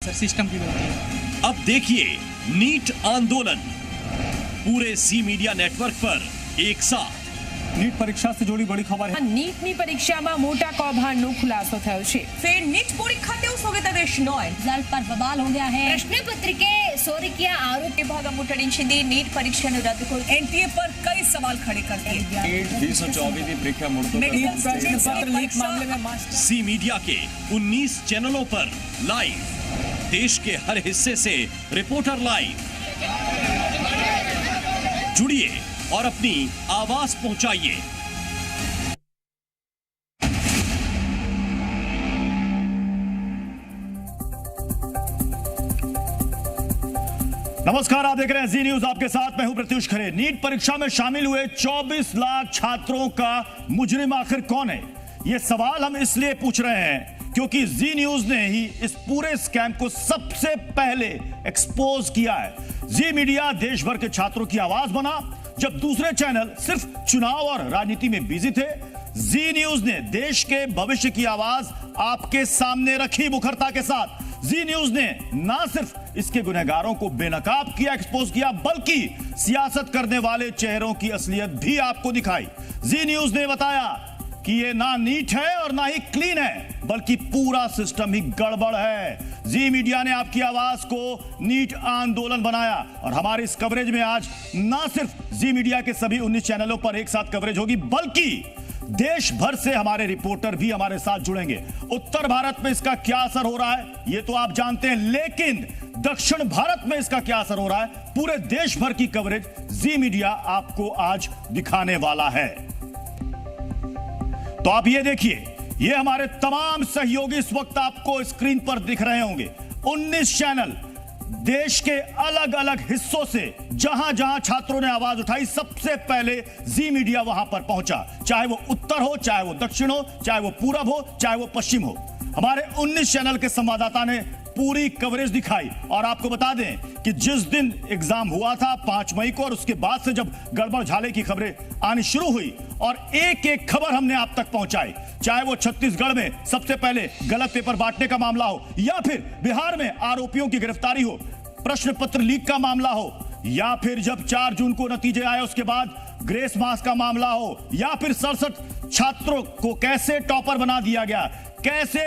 System की गलती है। अब देखिए नीट आंदोलन पूरे ઝી મીડિયા નેટવર્ક પર એક સાથ। નીટ પરીક્ષા से જોડી બડી ખબર है। નીટની પરીક્ષામાં મોટા કૌભાંડનો ખુલાસો થયો છે। फिर नीट परीक्षातेও স্থগিতাদেশ নয়। रिजल्ट पर बवाल हो गया है। प्रश्न पत्रिके चोरी किया आरोप भाग मुठड़िंచింది नीट परीक्षा ने रद्द कर एनटीए पर कई सवाल खड़े कर दिए। नीट 2024 की परीक्षा मुड़तो प्रश्न पत्र लीक मामले में ઝી મીડિયા के 19 चैनलों पर लाइव, देश के हर हिस्से से रिपोर्टर लाइव। जुड़िए और अपनी आवाज पहुंचाइए। नमस्कार, आप देख रहे हैं ज़ी न्यूज। आपके साथ मैं हूं प्रत्युष खरे। नीट परीक्षा में शामिल हुए 24 लाख छात्रों का मुजरिम आखिर कौन है, यह सवाल हम इसलिए पूछ रहे हैं क्योंकि ज़ी न्यूज ने ही इस पूरे स्कैम को सबसे पहले एक्सपोज किया है। ज़ी मीडिया देश भर के छात्रों की आवाज बना जब दूसरे चैनल सिर्फ चुनाव और राजनीति में बिजी थे। ज़ी न्यूज ने देश के भविष्य की आवाज आपके सामने रखी मुखरता के साथ। ज़ी न्यूज ने ना सिर्फ इसके गुनहगारों को बेनकाब किया, एक्सपोज किया, बल्कि सियासत करने वाले चेहरों की असलियत भी आपको दिखाई। ज़ी न्यूज ने बताया कि ये ना नीट है और ना ही क्लीन है, बल्कि पूरा सिस्टम ही गड़बड़ है। ज़ी मीडिया ने आपकी आवाज को नीट आंदोलन बनाया और हमारी इस कवरेज में आज ना सिर्फ ज़ी मीडिया के सभी 19 चैनलों पर एक साथ कवरेज होगी, बल्कि देश भर से हमारे रिपोर्टर भी हमारे साथ जुड़ेंगे। उत्तर भारत में इसका क्या असर हो रहा है ये तो आप जानते हैं, लेकिन दक्षिण भारत में इसका क्या असर हो रहा है, पूरे देश भर की कवरेज ज़ी मीडिया आपको आज दिखाने वाला है। तो आप ये देखिए, ये हमारे तमाम सहयोगी इस वक्त आपको स्क्रीन पर दिख रहे होंगे। 19 चैनल देश के अलग अलग हिस्सों से जहां जहां छात्रों ने आवाज उठाई, सबसे पहले ज़ी मीडिया वहां पर पहुंचा। चाहे वो उत्तर हो, चाहे वो दक्षिण हो, चाहे वो पूरब हो, चाहे वो पश्चिम हो, हमारे 19 चैनल के संवाददाता ने पूरी कवरेज दिखाई। और आपको बता दें कि जिस दिन एग्जाम हुआ था 5 मई को, और उसके बाद से जब गड़बड़ झाले की खबरें आनी शुरू हुई और एक एक खबर हमने आप तक पहुंचाई, चाहे वो छत्तीसगढ़ में सबसे पहले गलत पेपर बांटने का मामला हो, या फिर बिहार में आरोपियों की गिरफ्तारी हो, प्रश्न पत्र लीक का मामला हो, या फिर जब 4 जून को नतीजे आए उसके बाद ग्रेस मास का मामला हो, या फिर 67 छात्रों को कैसे टॉपर बना दिया गया, कैसे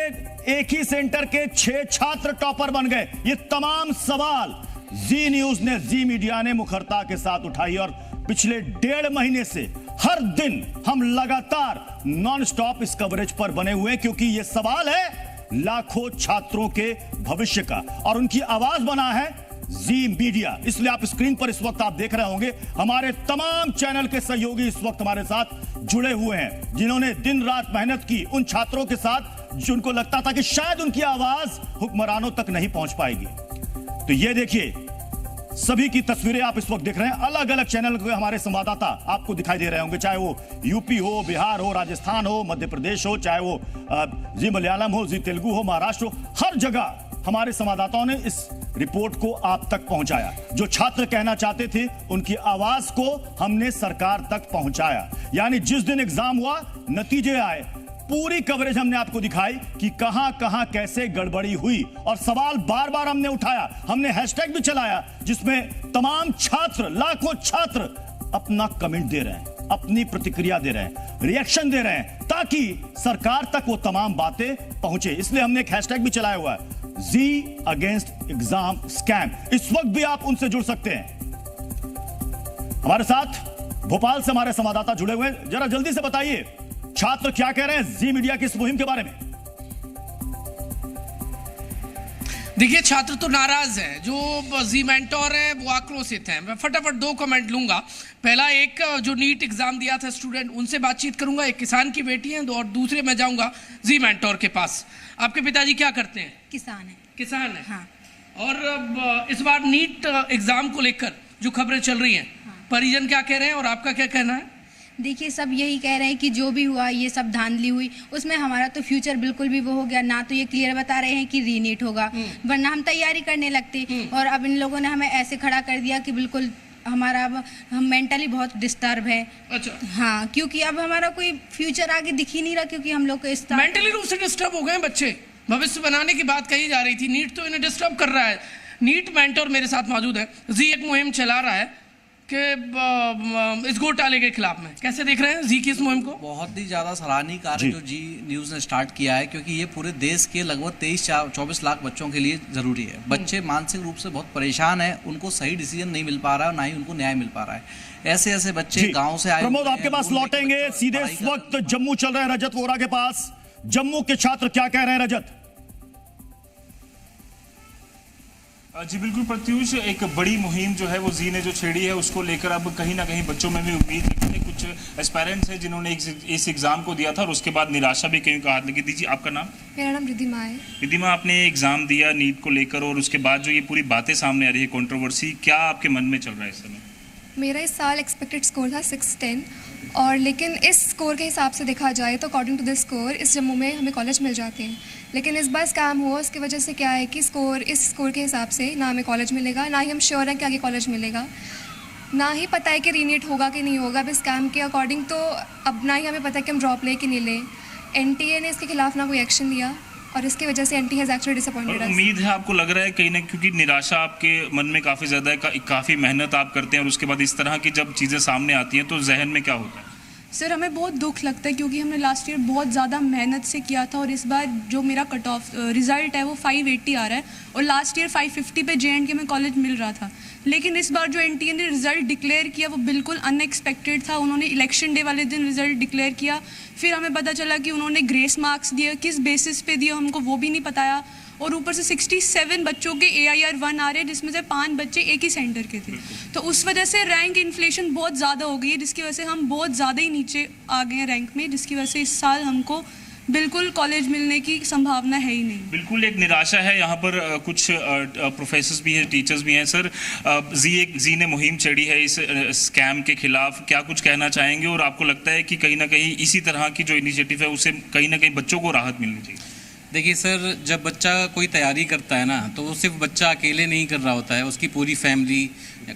एक ही सेंटर के 6 छात्र टॉपर बन गए, ये तमाम सवाल ज़ी न्यूज ने, ज़ी मीडिया ने मुखरता के साथ उठाई। और पिछले 1.5 महीने से हर दिन हम लगातार नॉन स्टॉप इस कवरेज पर बने हुए हैं, क्योंकि यह सवाल है लाखों छात्रों के भविष्य का और उनकी आवाज बना है ज़ी मीडिया। इसलिए आप स्क्रीन पर इस वक्त आप देख रहे होंगे हमारे तमाम चैनल के सहयोगी इस वक्त हमारे साथ जुड़े हुए हैं, जिन्होंने दिन रात मेहनत की उन छात्रों के साथ जिनको लगता था कि शायद उनकी आवाज हुक्मरानों तक नहीं पहुंच पाएगी। तो ये देखिए, सभी की तस्वीरें आप इस वक्त देख रहे हैं। अलग अलग चैनल के हमारे संवाददाता आपको दिखाई दे रहे होंगे, चाहे वो यूपी हो, बिहार हो, राजस्थान हो, मध्य प्रदेश हो, चाहे वो ज़ी मलयालम हो, ज़ी तेलुगु हो, महाराष्ट्र हो, हर जगह हमारे संवाददाताओं ने इस रिपोर्ट को आप तक पहुंचाया। जो छात्र कहना चाहते थे उनकी आवाज को हमने सरकार तक पहुंचाया। यानी जिस दिन एग्जाम हुआ, नतीजे आए, पूरी कवरेज हमने आपको दिखाई कि कहां कहां कैसे गड़बड़ी हुई, और सवाल बार बार हमने उठाया। हमने हैशटैग भी चलाया जिसमें तमाम छात्र, लाखों छात्र अपना कमेंट दे रहे हैं, अपनी प्रतिक्रिया दे रहे हैं, रिएक्शन दे रहे हैं, ताकि सरकार तक वो तमाम बातें पहुंचे। इसलिए हमने एक हैशटैग भी चलाया हुआ है, ज़ी अगेंस्ट एग्जाम स्कैम। इस वक्त भी आप उनसे जुड़ सकते हैं। हमारे साथ भोपाल से हमारे संवाददाता जुड़े हुए हैं। जरा जल्दी से बताइए, छात्र क्या कह रहे हैं ज़ी मीडिया की इस मुहिम के बारे में? देखिए, छात्र तो नाराज हैं, जो ज़ी मेंटोर है वो आक्रोशित हैं। मैं फटाफट 2 कमेंट लूंगा। पहला, एक जो नीट एग्जाम दिया था स्टूडेंट, उनसे बातचीत करूंगा। एक किसान की बेटी हैं, और दूसरे मैं जाऊंगा ज़ी मेंटोर के पास। आपके पिताजी क्या करते हैं? किसान है। किसान है, हाँ। और इस बार नीट एग्जाम को लेकर जो खबरें चल रही हैं, हाँ। परिजन क्या कह रहे हैं और आपका क्या कहना है? देखिए, सब यही कह रहे हैं कि जो भी हुआ ये सब धांधली हुई, उसमें हमारा तो फ्यूचर बिल्कुल भी वो हो गया ना। तो ये क्लियर बता रहे हैं कि रीनीट होगा, वरना हम तैयारी करने लगते, और अब इन लोगों ने हमें ऐसे खड़ा कर दिया कि बिल्कुल हमारा, हम मेंटली बहुत डिस्टर्ब है। अच्छा। हाँ, क्योंकि अब हमारा कोई फ्यूचर आगे दिख ही नहीं रहा, क्योंकि हम लोग को मेंटली रूप से डिस्टर्ब हो गए बच्चे। भविष्य बनाने की बात कही जा रही थी, नीट तो इन्हें डिस्टर्ब कर रहा है। नीट मेंटर मेरे साथ मौजूद है। जी एक मुहिम चला रहा है कि इस घोटाले के खिलाफ में, कैसे देख रहे हैं जी की इस मुहिम को? बहुत ही ज़्यादा सराहनीय कार्य जो जी न्यूज़ ने स्टार्ट किया है, क्योंकि ये पूरे देश के लगभग 23-24 लाख बच्चों के लिए ज़रूरी है। बच्चे मानसिक रूप से बहुत परेशान हैं, उनको सही डिसीजन नहीं मिल पा रहा है और ना ही उनको न्याय मिल पा रहा है। ऐसे ऐसे बच्चे गाँव से आए। प्रमोद आपके पास लौटेंगे, सीधे इस वक्त जम्मू चल रहे हैं रजत वोरा के पास। जम्मू के छात्र क्या कह रहे हैं रजत? जी बिल्कुल प्रत्युष, एक बड़ी मुहिम जो है वो जी ने जो छेड़ी है उसको लेकर अब कहीं ना कहीं बच्चों में भी उम्मीद है। कुछ एस्पायरेंट्स हैं जिन्होंने इस एग्जाम को दिया था और उसके बाद निराशा भी कहीं का हाथ लगी। दीजिए आपका नाम? मेरा नाम रिद्धिमा है। रिद्धिमा, आपने एग्जाम दिया नीट को लेकर और उसके बाद जो ये पूरी बातें सामने आ रही है, कंट्रोवर्सी, क्या आपके मन में चल रहा है इस समय? मेरा इस साल एक्सपेक्टेड स्कोर था 610 और लेकिन इस स्कोर के हिसाब से देखा जाए तो अकॉर्डिंग टू दिस स्कोर इस जम्मू में हमें कॉलेज मिल जाते हैं। लेकिन इस बार स्कैम हुआ, उसकी वजह से क्या है कि इस स्कोर के हिसाब से ना हमें कॉलेज मिलेगा, ना ही हम श्योर हैं कि आगे कॉलेज मिलेगा, ना ही पता है कि रीनीट होगा कि नहीं होगा। अब स्कैम के अकॉर्डिंग तो अब ना ही हमें पता है कि हम ड्रॉप ले कि नहीं ले। एनटीए ने इसके खिलाफ ना कोई एक्शन लिया और इसकी वजह से एनटीए हैज एक्चुअली डिसअपॉइंटेड। उम्मीद है आपको लग रहा है कहीं ना, क्योंकि निराशा आपके मन में काफ़ी ज़्यादा है, काफ़ी मेहनत आप करते हैं और उसके बाद इस तरह की जब चीज़ें सामने आती हैं तो जहन में क्या होता है? सर हमें बहुत दुख लगता है क्योंकि हमने लास्ट ईयर बहुत ज़्यादा मेहनत से किया था और इस बार जो मेरा कट ऑफ रिज़ल्ट है वो 580 आ रहा है और लास्ट ईयर 550 पे JNK में कॉलेज मिल रहा था। लेकिन इस बार जो एनटीए ने रिज़ल्ट डिक्लेयर किया वो बिल्कुल अनएक्सपेक्टेड था। उन्होंने इलेक्शन डे वाले दिन रिज़ल्ट डिक्लेयर किया, फिर हमें पता चला कि उन्होंने ग्रेस मार्क्स दिए, किस बेसिस पे दिए हमको वो भी नहीं बताया। और ऊपर से 67 बच्चों के AIR 1 आ रहे हैं जिसमें से 5 बच्चे एक ही सेंटर के थे। तो उस वजह से रैंक इन्फ्लेशन बहुत ज़्यादा हो गई है, जिसकी वजह से हम बहुत ज़्यादा ही नीचे आ गए हैं रैंक में, जिसकी वजह से इस साल हमको बिल्कुल कॉलेज मिलने की संभावना है ही नहीं। बिल्कुल एक निराशा है यहाँ पर। कुछ प्रोफेसर्स भी हैं, टीचर्स भी हैं। सर जी ने मुहिम छेड़ी है इस स्कैम के खिलाफ, क्या कुछ कहना चाहेंगे और आपको लगता है कि कहीं ना कहीं इसी तरह की जो इनिशिएटिव है उससे कहीं ना कहीं बच्चों को राहत मिलनी चाहिए? देखिए सर, जब बच्चा कोई तैयारी करता है ना तो वो सिर्फ बच्चा अकेले नहीं कर रहा होता है, उसकी पूरी फैमिली,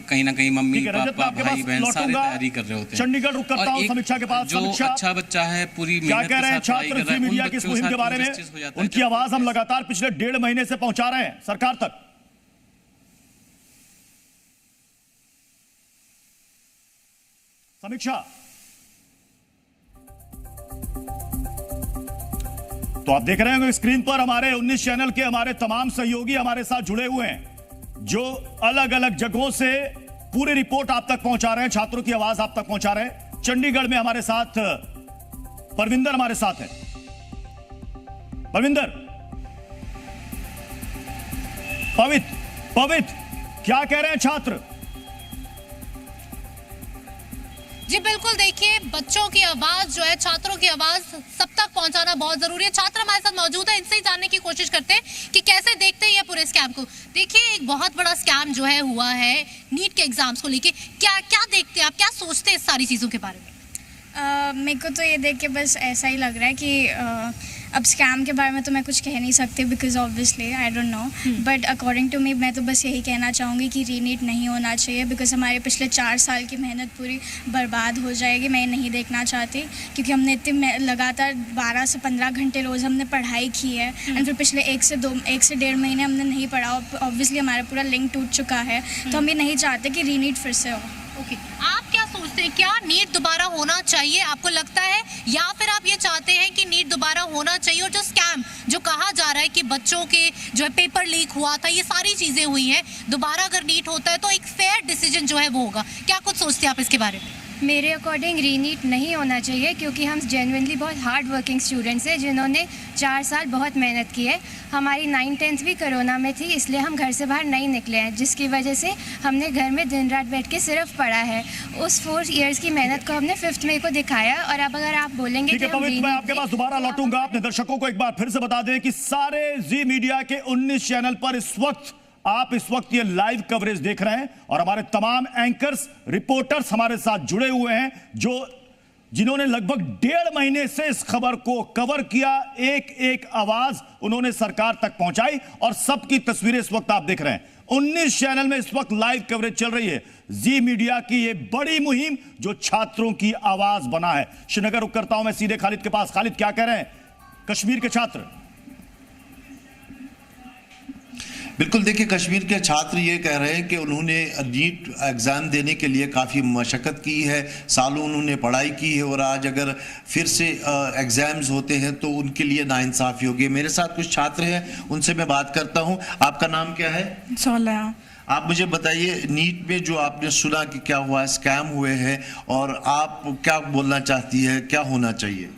कहीं ना कहीं मम्मी पापा भाई बहन सारे तैयारी कर रहे होते हैं। चंडीगढ़ रुक करता हूं समीक्षा के पास। जो अच्छा बच्चा है पूरी मेहनत के साथ पढ़ाई कर रहा है, मीडिया की इस मुहिम के बारे में उनकी आवाज हम लगातार पिछले 1.5 महीने से पहुंचा रहे हैं सरकार तक। समीक्षा, तो आप देख रहे होंगे स्क्रीन पर हमारे 19 चैनल के हमारे तमाम सहयोगी हमारे साथ जुड़े हुए हैं, जो अलग अलग जगहों से पूरी रिपोर्ट आप तक पहुंचा रहे हैं, छात्रों की आवाज आप तक पहुंचा रहे हैं। चंडीगढ़ में हमारे साथ परविंदर हमारे साथ है। परविंदर, पवित्र क्या कह रहे हैं छात्र? जी बिल्कुल, देखिए बच्चों की आवाज जो है, छात्रों की आवाज सब तक पहुंचाना बहुत जरूरी है। छात्र हमारे साथ मौजूद है, इनसे ही जानने की कोशिश करते हैं कि कैसे देखते हैं ये पूरे स्कैम को। देखिए एक बहुत बड़ा स्कैम जो है हुआ है नीट के एग्जाम्स को लेके, क्या क्या देखते हैं आप, क्या सोचते हैं इस सारी चीजों के बारे में? मेरे को तो ये देख के बस ऐसा ही लग रहा है कि अब स्कैम के बारे में तो मैं कुछ कह नहीं सकती because obviously I don't know, but according to me मैं तो बस यही कहना चाहूँगी कि रीनीट नहीं होना चाहिए बिकॉज हमारे पिछले 4 साल की मेहनत पूरी बर्बाद हो जाएगी। मैं नहीं देखना चाहती क्योंकि हमने इतने लगातार 12 से 15 घंटे रोज़ हमने पढ़ाई की है एंड फिर पिछले 1 से 1.5 महीने हमने नहीं पढ़ा। ऑब्वियसली हमारा पूरा लिंक टूट चुका है, तो हम ये नहीं चाहते कि रीनीट फिर से हो। ओके, आप क्या सोचते हैं, क्या नीट दोबारा होना चाहिए आपको लगता है, या फिर आप ये चाहते हैं कि नीट दोबारा होना चाहिए और जो स्कैम जो कहा जा रहा है कि बच्चों के जो है पेपर लीक हुआ था, ये सारी चीजें हुई हैं, दोबारा अगर नीट होता है तो एक फेयर डिसीजन जो है वो होगा, क्या कुछ सोचते हैं आप इसके बारे में? मेरे अकॉर्डिंग रीनीट नहीं होना चाहिए क्योंकि हम जेन्युइनली बहुत हार्ड वर्किंग स्टूडेंट्स हैं जिन्होंने 4 साल बहुत मेहनत की है। हमारी 9th-10th भी कोरोना में थी, इसलिए हम घर से बाहर नहीं निकले हैं, जिसकी वजह से हमने घर में दिन रात बैठ के सिर्फ पढ़ा है। उस 4 इयर्स की मेहनत को हमने 5th मई को दिखाया। और अब अगर आप बोलेंगे कि मैं आपके पास दोबारा लौटूंगा, अपने दर्शकों को एक बार फिर से बता दें कि सारे जी मीडिया के 19 चैनल पर आप इस वक्त ये लाइव कवरेज देख रहे हैं और हमारे तमाम एंकर्स, रिपोर्टर्स हमारे साथ जुड़े हुए हैं जिन्होंने लगभग 1.5 महीने से इस खबर को कवर किया। एक आवाज उन्होंने सरकार तक पहुंचाई और सबकी तस्वीरें इस वक्त आप देख रहे हैं। 19 चैनल में इस वक्त लाइव कवरेज चल रही है जी मीडिया की ये बड़ी मुहिम जो छात्रों की आवाज बना है। श्रीनगर रुक करता हूं मैं सीधे खालिद के पास। खालिद, क्या कह रहे हैं कश्मीर के छात्र? बिल्कुल, देखिए कश्मीर के छात्र ये कह रहे हैं कि उन्होंने नीट एग्ज़ाम देने के लिए काफ़ी मशक्क़त की है, सालों उन्होंने पढ़ाई की है और आज अगर फिर से एग्ज़ाम्स होते हैं तो उनके लिए नाइंसाफ़ी होगी। मेरे साथ कुछ छात्र हैं, उनसे मैं बात करता हूँ। आपका नाम क्या है? सोलह। आप मुझे बताइए, नीट में जो आपने सुना कि क्या हुआ, स्कैम हुए हैं, और आप क्या बोलना चाहती है, क्या होना चाहिए?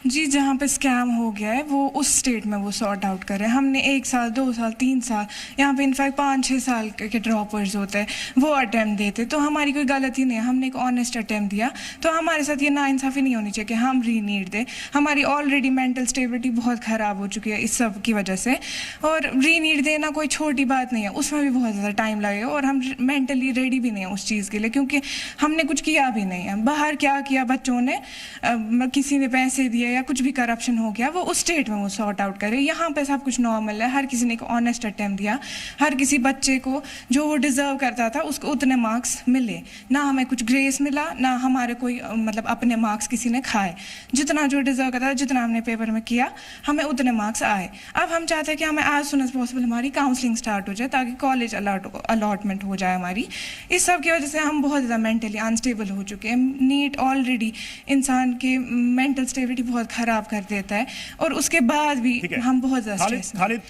जी, जहाँ पे स्कैम हो गया है वो उस स्टेट में वो सॉर्ट आउट करें। हमने 1 साल 2 साल 3 साल, यहाँ पे इनफैक्ट 5-6 साल के ड्रॉपर्स होते हैं, वो अटैम्प्ट देते, तो हमारी कोई गलती नहीं है। हमने एक ऑनेस्ट अटैम्प्ट दिया, तो हमारे साथ ये नाइंसाफ़ी नहीं होनी चाहिए कि हम रीनीट दें। हमारी ऑलरेडी मेंटल स्टेबिलिटी बहुत ख़राब हो चुकी है इस सब की वजह से, और रीनीट देना कोई छोटी बात नहीं है, उसमें भी बहुत ज़्यादा टाइम लगेगा और हम मेंटली रेडी भी नहीं है उस चीज़ के लिए, क्योंकि हमने कुछ किया भी नहीं है। बाहर क्या किया बच्चों ने, किसी ने पैसे दिए या कुछ भी करप्शन हो गया, वो उस स्टेट में वो सॉर्ट आउट करे। यहाँ पे सब कुछ नॉर्मल है, हर किसी ने एक ऑनेस्ट अटेम्प्ट दिया, हर किसी बच्चे को जो वो डिजर्व करता था उसको उतने मार्क्स मिले, ना हमें कुछ ग्रेस मिला, ना हमारे कोई मतलब अपने मार्क्स किसी ने खाए। जितना जो डिजर्व करता था, जितना हमने पेपर में किया, हमें उतने मार्क्स आए। अब हम चाहते हैं कि हमें एज सुन एज पॉसिबल हमारी काउंसलिंग स्टार्ट हो जाए, ताकि कॉलेज अलॉटमेंट हो जाए हमारी। इस सब की वजह से हम बहुत ज़्यादा मेंटली अनस्टेबल हो चुके हैं। नीट ऑलरेडी इंसान के मेंटल स्टेबिलिटी बहुत ख़राब कर देता है, और उसके बाद भी हम बहुत ज्यादा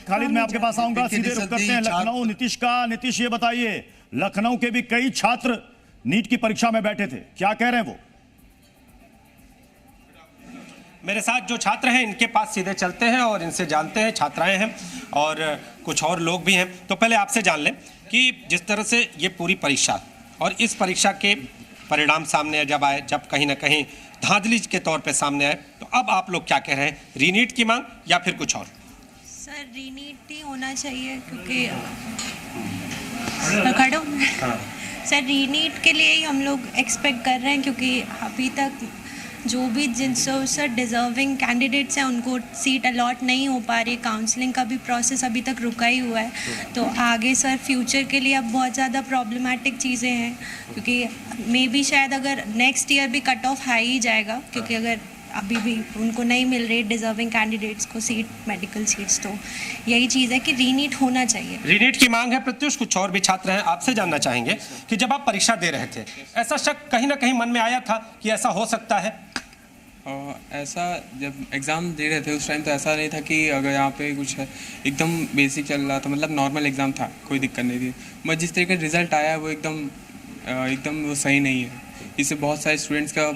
खालिद मैं आपके पास आऊंगा, सीधे रुक करते हैं लखनऊ नीतीश का। नीतीश, ये बताइए, लखनऊ के भी कई छात्र नीट की परीक्षा में बैठे थे, क्या कह रहे हैं वो? मेरे साथ जो छात्र हैं इनके पास सीधे चलते हैं और इनसे जानते हैं, छात्राएं हैं और कुछ और लोग भी हैं। तो पहले आपसे जान लें कि जिस तरह से ये पूरी परीक्षा और इस परीक्षा के परिणाम सामने जब आए, जब कहीं ना कहीं धांधली के तौर पे सामने आए, तो अब आप लोग क्या कह रहे हैं, रीनीट की मांग या फिर कुछ और? सर, रीनीट ही होना चाहिए, क्योंकि सर रीनीट के लिए ही हम लोग एक्सपेक्ट कर रहे हैं, क्योंकि अभी तक जो भी जिनसे सर डिज़र्विंग कैंडिडेट्स हैं उनको सीट अलॉट नहीं हो पा रही। काउंसलिंग का भी प्रोसेस अभी तक रुका ही हुआ है, तो आगे सर फ्यूचर के लिए अब बहुत ज़्यादा प्रॉब्लमेटिक चीज़ें हैं, क्योंकि मे बी शायद अगर नेक्स्ट ईयर भी कट ऑफ हाई ही जाएगा, क्योंकि अगर अभी भी उनको नहीं मिल रही डिजर्विंग कैंडिडेट्स को सीट, मेडिकल सीट्स, तो यही चीज़ है कि रीनीट होना चाहिए। रीनीट की मांग है। प्रत्युष, कुछ और भी छात्र हैं, आपसे जानना चाहेंगे कि जब आप परीक्षा दे रहे थे, ऐसा शक कहीं ना कहीं मन में आया था कि ऐसा हो सकता है? ऐसा जब एग्ज़ाम दे रहे थे उस टाइम तो ऐसा नहीं था कि अगर यहाँ पे कुछ है, एकदम बेसिक चल रहा था, मतलब नॉर्मल एग्ज़ाम था, कोई दिक्कत नहीं थी। मगर जिस तरीके का रिज़ल्ट आया वो एकदम वो सही नहीं है। इससे बहुत सारे स्टूडेंट्स का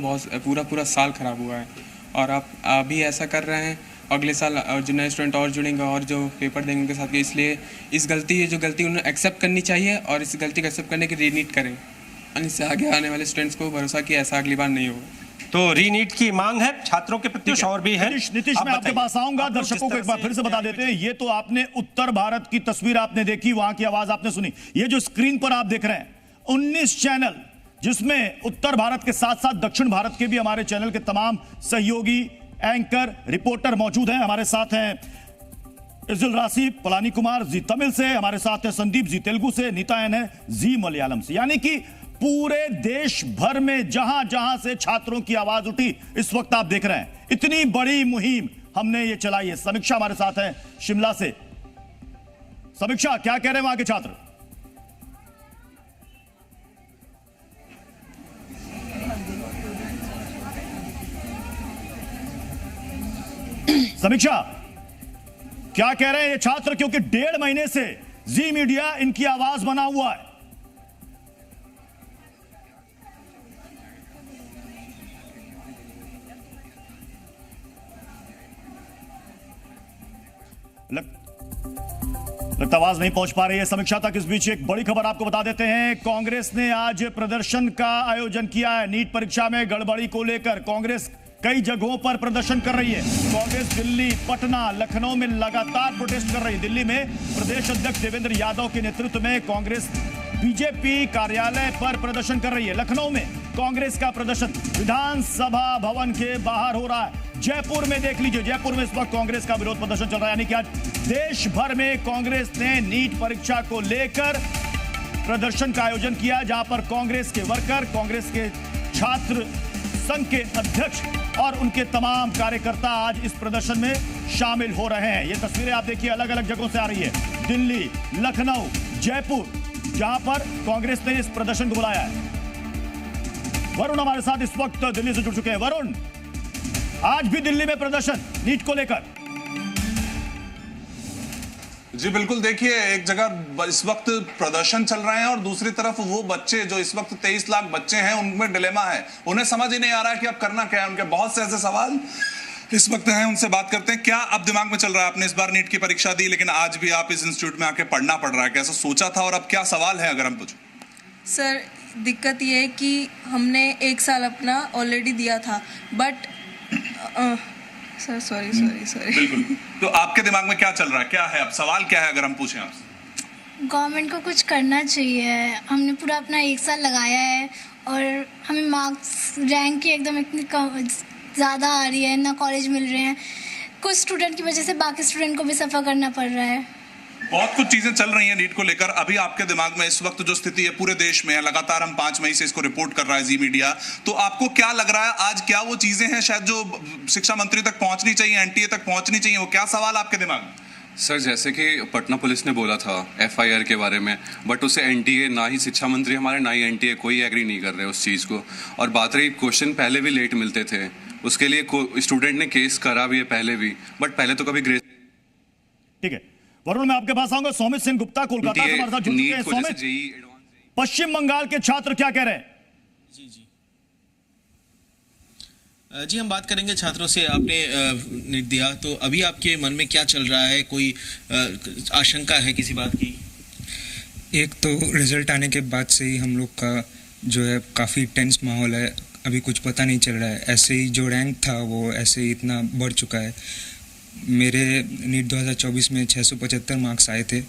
पूरा साल ख़राब हुआ है, और आप अभी ऐसा कर रहे हैं, अगले साल जो नए स्टूडेंट और जुड़ेंगे और जो पेपर देंगे उनके साथ, इसलिए इस गलती उन्हें एक्सेप्ट करनी चाहिए और इस गलती को एक्सेप्ट करने की रीनीट करें, और इससे आगे आने वाले स्टूडेंट्स को भरोसा कि ऐसा अगली बार नहीं होगा। तो रीनीट की मांग है छात्रों के प्रति, और भी है। नीतीश, मैं आपके पास आऊंगा। दर्शकों को एक बार फिर से बता देते हैं, ये तो आपने उत्तर भारत की तस्वीर आपने देखी, वहां की आवाज आपने सुनी। ये जो स्क्रीन पर आप देख रहे हैं 19 चैनल, जिसमें उत्तर भारत के साथ साथ दक्षिण भारत के भी हमारे चैनल के तमाम सहयोगी एंकर रिपोर्टर मौजूद हैं। हमारे साथ हैं इजुल राशि, पलानी कुमार जी तमिल से, हमारे साथ हैं संदीप जी तेलुगु से, नीता एन है जी मलयालम से। यानी कि पूरे देश भर में जहां जहां से छात्रों की आवाज उठी, इस वक्त आप देख रहे हैं, इतनी बड़ी मुहिम हमने ये चलाई है। समीक्षा हमारे साथ है शिमला से। समीक्षा, क्या कह रहे हैं वहां के छात्र? समीक्षा, क्या कह रहे हैं ये छात्र, क्योंकि 1.5 महीने से जी मीडिया इनकी आवाज बना हुआ है? लगता आवाज नहीं पहुंच पा रही है समीक्षा तक। इस बीच एक बड़ी खबर आपको बता देते हैं, कांग्रेस ने आज प्रदर्शन का आयोजन किया है। नीट परीक्षा में गड़बड़ी को लेकर कांग्रेस कई जगहों पर प्रदर्शन कर रही है। कांग्रेस दिल्ली, पटना, लखनऊ में लगातार प्रोटेस्ट कर रही है। दिल्ली में प्रदेश अध्यक्ष देवेंद्र यादव के नेतृत्व में कांग्रेस बीजेपी कार्यालय पर प्रदर्शन कर रही है। लखनऊ में कांग्रेस का प्रदर्शन विधानसभा भवन के बाहर हो रहा है। जयपुर में देख लीजिए, जयपुर में इस वक्त कांग्रेस का विरोध प्रदर्शन चल रहा है। यानी कि आज देश भर में कांग्रेस ने नीट परीक्षा को लेकर प्रदर्शन का आयोजन किया, जहां पर कांग्रेस के वर्कर, कांग्रेस के छात्र संघ के अध्यक्ष और उनके तमाम कार्यकर्ता आज इस प्रदर्शन में शामिल हो रहे हैं। ये तस्वीरें आप देखिए अलग अलग जगहों से आ रही है। दिल्ली, लखनऊ, जयपुर, जहां पर कांग्रेस ने इस प्रदर्शन को बुलाया है। वरुण हमारे साथ इस वक्त दिल्ली से जुड़ चुके हैं। वरुण, आज भी दिल्ली में प्रदर्शन नीट को लेकर। जी बिल्कुल, देखिए एक जगह इस वक्त प्रदर्शन चल रहे हैं और दूसरी तरफ वो बच्चे जो इस वक्त 23 लाख बच्चे हैं, उनमें डिलेमा है, उन्हें समझ ही नहीं आ रहा है कि अब करना क्या है। उनके बहुत से ऐसे सवाल इस वक्त हैं, उनसे बात करते हैं। क्या अब दिमाग में चल रहा है? आपने इस बार नीट की परीक्षा दी, लेकिन आज भी आप इस इंस्टीट्यूट में आके पढ़ना पड़ रहा है, कैसा सोचा था और अब क्या सवाल है अगर हम पूछें? सर, दिक्कत ये है कि हमने 1 साल अपना ऑलरेडी दिया था, बट सर सॉरी। बिल्कुल, तो आपके दिमाग में क्या चल रहा है, क्या है अब सवाल क्या है अगर हम पूछें आपसे? गवर्नमेंट को कुछ करना चाहिए। हमने पूरा अपना 1 साल लगाया है और हमें मार्क्स रैंक की एकदम इतनी कम ज़्यादा आ रही है, ना कॉलेज मिल रहे हैं। कुछ स्टूडेंट की वजह से बाकी स्टूडेंट को भी सफ़र करना पड़ रहा है। बहुत कुछ चीजें चल रही हैं नीट को लेकर। अभी आपके दिमाग में इस वक्त जो स्थिति है पूरे देश में है, लगातार हम 5 मई से इसको रिपोर्ट कर रहा है जी मीडिया, तो आपको क्या लग रहा है आज क्या वो चीजें हैं शायद जो शिक्षा मंत्री तक पहुंचनी चाहिए, एनटीए तक पहुंचनी चाहिए? वो क्या सवाल आपके दिमाग में? सर, जैसे कि पटना पुलिस ने बोला था एफआईआर के बारे में, बट उसे एनटीए, ना ही शिक्षा मंत्री हमारे ना ही एनटीए कोई एग्री नहीं कर रहे उस चीज़ को। और बात रही क्वेश्चन पहले भी लेट मिलते थे, उसके लिए स्टूडेंट ने केस करा भी है पहले भी, बट पहले तो कभी ग्रेस। ठीक है वरुण, मैं आपके पास आऊंगा। सौमित सिंह गुप्ता कोलकाता से हमारे साथ जुड़ चुके हैं। सौमित, पश्चिम बंगाल के छात्र क्या कह रहे हैं? जी हम बात करेंगे छात्रों से। आपने नीट दिया, तो अभी आपके मन में क्या चल रहा है? कोई आशंका है किसी बात की? एक तो रिजल्ट आने के बाद से ही हम लोग का जो है काफ़ी टेंस माहौल है, अभी कुछ पता नहीं चल रहा है। ऐसे ही जो रैंक था वो ऐसे ही इतना बढ़ चुका है। मेरे नीट 2024 में 675 मार्क्स आए थे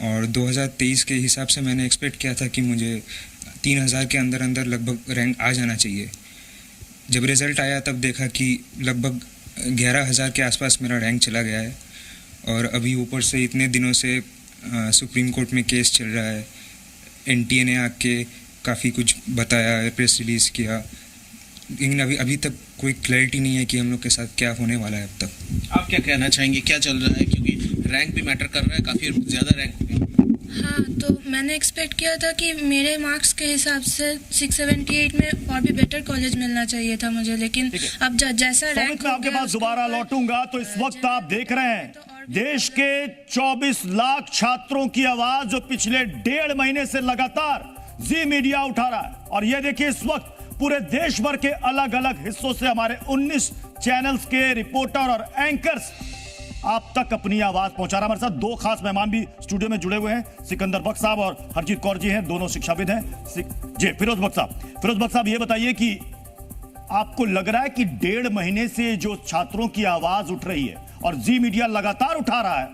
और 2023 के हिसाब से मैंने एक्सपेक्ट किया था कि मुझे 3000 के अंदर अंदर लगभग रैंक आ जाना चाहिए। जब रिज़ल्ट आया तब देखा कि लगभग 11000 के आसपास मेरा रैंक चला गया है। और अभी ऊपर से इतने दिनों से सुप्रीम कोर्ट में केस चल रहा है, एनटीए ने आके काफ़ी कुछ बताया, प्रेस रिलीज़ किया, लेकिन अभी तक कोई क्लैरिटी नहीं है कि हम लोग के साथ क्या होने वाला है अब तक। आप क्या कहना चाहेंगे, क्या चल रहा है? क्योंकि रैंक भी मैटर कर रहा है, काफ़ी ज़्यादा रैंक हो गया। हाँ, तो मैंने एक्सपेक्ट किया था कि मेरे मार्क्स के हिसाब से 678 में और भी बेटर कॉलेज मिलना चाहिए था मुझे, लेकिन अब जैसा रैंक मैं आपके पास दोबारा लौटूंगा। तो इस वक्त आप देख रहे हैं देश के 24 लाख छात्रों की आवाज जो पिछले 1.5 महीने से लगातार जी मीडिया उठा रहा है। और ये देखिए इस वक्त पूरे देश भर के अलग अलग हिस्सों से हमारे 19 चैनल्स के रिपोर्टर और एंकर्स आप तक अपनी आवाज पहुंचा रहा। हमारे साथ 2 खास मेहमान भी स्टूडियो में जुड़े हुए हैं, सिकंदर बख्श साहब और हरजीत कौर जी हैं, दोनों शिक्षाविद हैं। जी, फिरोज बख्श साहब ये बताइए कि आपको लग रहा है कि 1.5 महीने से जो छात्रों की आवाज उठ रही है और जी मीडिया लगातार उठा रहा है,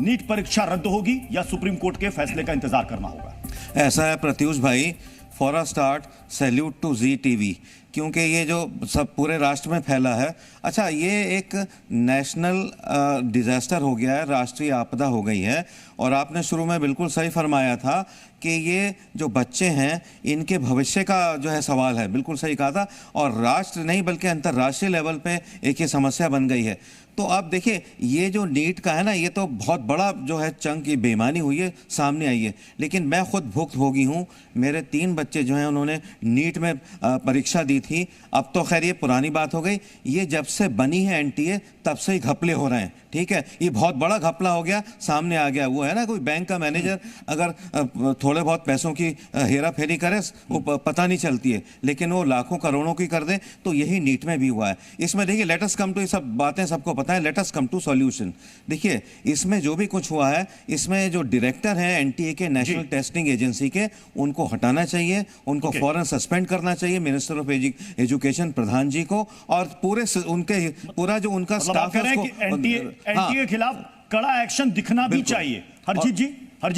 नीट परीक्षा रद्द होगी या सुप्रीम कोर्ट के फैसले का इंतजार करना होगा? ऐसा है प्रत्युष भाई, for a start salute to Zee TV, क्योंकि ये जो सब पूरे राष्ट्र में फैला है। अच्छा, ये एक नेशनल डिजास्टर हो गया है, राष्ट्रीय आपदा हो गई है। और आपने शुरू में बिल्कुल सही फरमाया था कि ये जो बच्चे हैं इनके भविष्य का जो है सवाल है, बिल्कुल सही कहा था। और राष्ट्र नहीं बल्कि अंतर्राष्ट्रीय लेवल पे एक ये समस्या बन गई है। तो अब देखिए ये जो नीट का है ना, ये तो बहुत बड़ा जो है चंक की बेईमानी हुई है, सामने आई है। लेकिन मैं खुद भुक्तभोगी हूँ। मेरे 3 बच्चे जो हैं उन्होंने नीट में परीक्षा दी थी। अब तो खैर ये पुरानी बात हो गई, ये जब से बनी है एनटीए तब से ही घपले हो रहे हैं। ठीक है, ये बहुत बड़ा घपला हो गया, सामने आ गया। वो है ना, कोई बैंक का मैनेजर अगर थोड़े बहुत पैसों की हेरा फेरी करे वो पता नहीं चलती है, लेकिन वो लाखों करोड़ों की कर दे, तो यही नीट में भी हुआ है। इसमें देखिए लेट अस कम टू, ये सब बातें सबको पता है, let us come to solution. देखिए इसमें जो भी कुछ हुआ है, इसमें जो डायरेक्टर हैं एनटीए के, नेशनल टेस्टिंग एजेंसी के, उनको हटाना चाहिए, उनको फौरन सस्पेंड करना चाहिए, मिनिस्टर ऑफ एजुकेशन प्रधान जी को, और पूरा जो उनका स्टाफ है एनटीए के खिलाफ कड़ा एक्शन दिखना भी चाहिए। हरजीत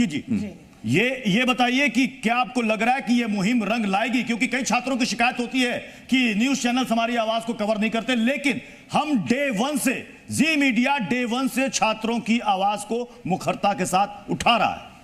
जी ये बताइए कि क्या आपको लग रहा है कि ये मुहिम रंग लाएगी? क्योंकि कई छात्रों की शिकायत होती है कि न्यूज चैनल्स हमारी आवाज को कवर नहीं करते, लेकिन हम डे 1 से, जी मीडिया डे 1 से छात्रों की आवाज को मुखरता के साथ उठा रहा है।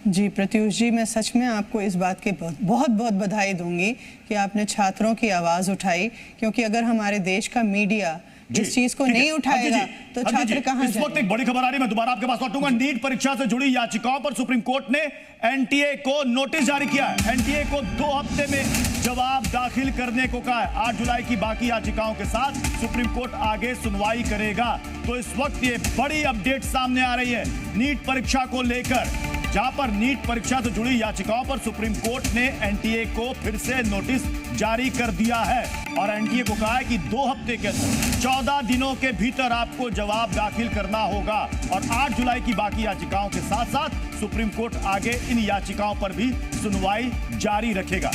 जी प्रत्युष जी, मैं सच में आपको इस बात की बहुत बहुत बधाई दूंगी कि आपने छात्रों की आवाज़ उठाई, क्योंकि अगर हमारे देश का मीडिया इस चीज को नहीं उठाएगा तो छात्र कहाँ इस वक्त एक बड़ी खबर आ रही है, मैं दोबारा आपके पास लौटूंगा। नीट परीक्षा से जुड़ी याचिकाओं पर सुप्रीम कोर्ट ने एनटीए को नोटिस जारी किया है। एनटीए को 2 हफ्ते में जवाब दाखिल करने को कहा है। 8 जुलाई की बाकी याचिकाओं के साथ सुप्रीम कोर्ट आगे सुनवाई करेगा। तो इस वक्त ये बड़ी अपडेट सामने आ रही है नीट परीक्षा को लेकर, जहां पर नीट परीक्षा से जुड़ी याचिकाओं पर सुप्रीम कोर्ट ने एनटीए को फिर से नोटिस जारी कर दिया है और एनटीए को कहा है कि 2 हफ्ते के अंदर 14 दिनों के भीतर आपको जवाब दाखिल करना होगा। और 8 जुलाई की बाकी याचिकाओं के साथ साथ सुप्रीम कोर्ट आगे इन याचिकाओं पर भी सुनवाई जारी रखेगा।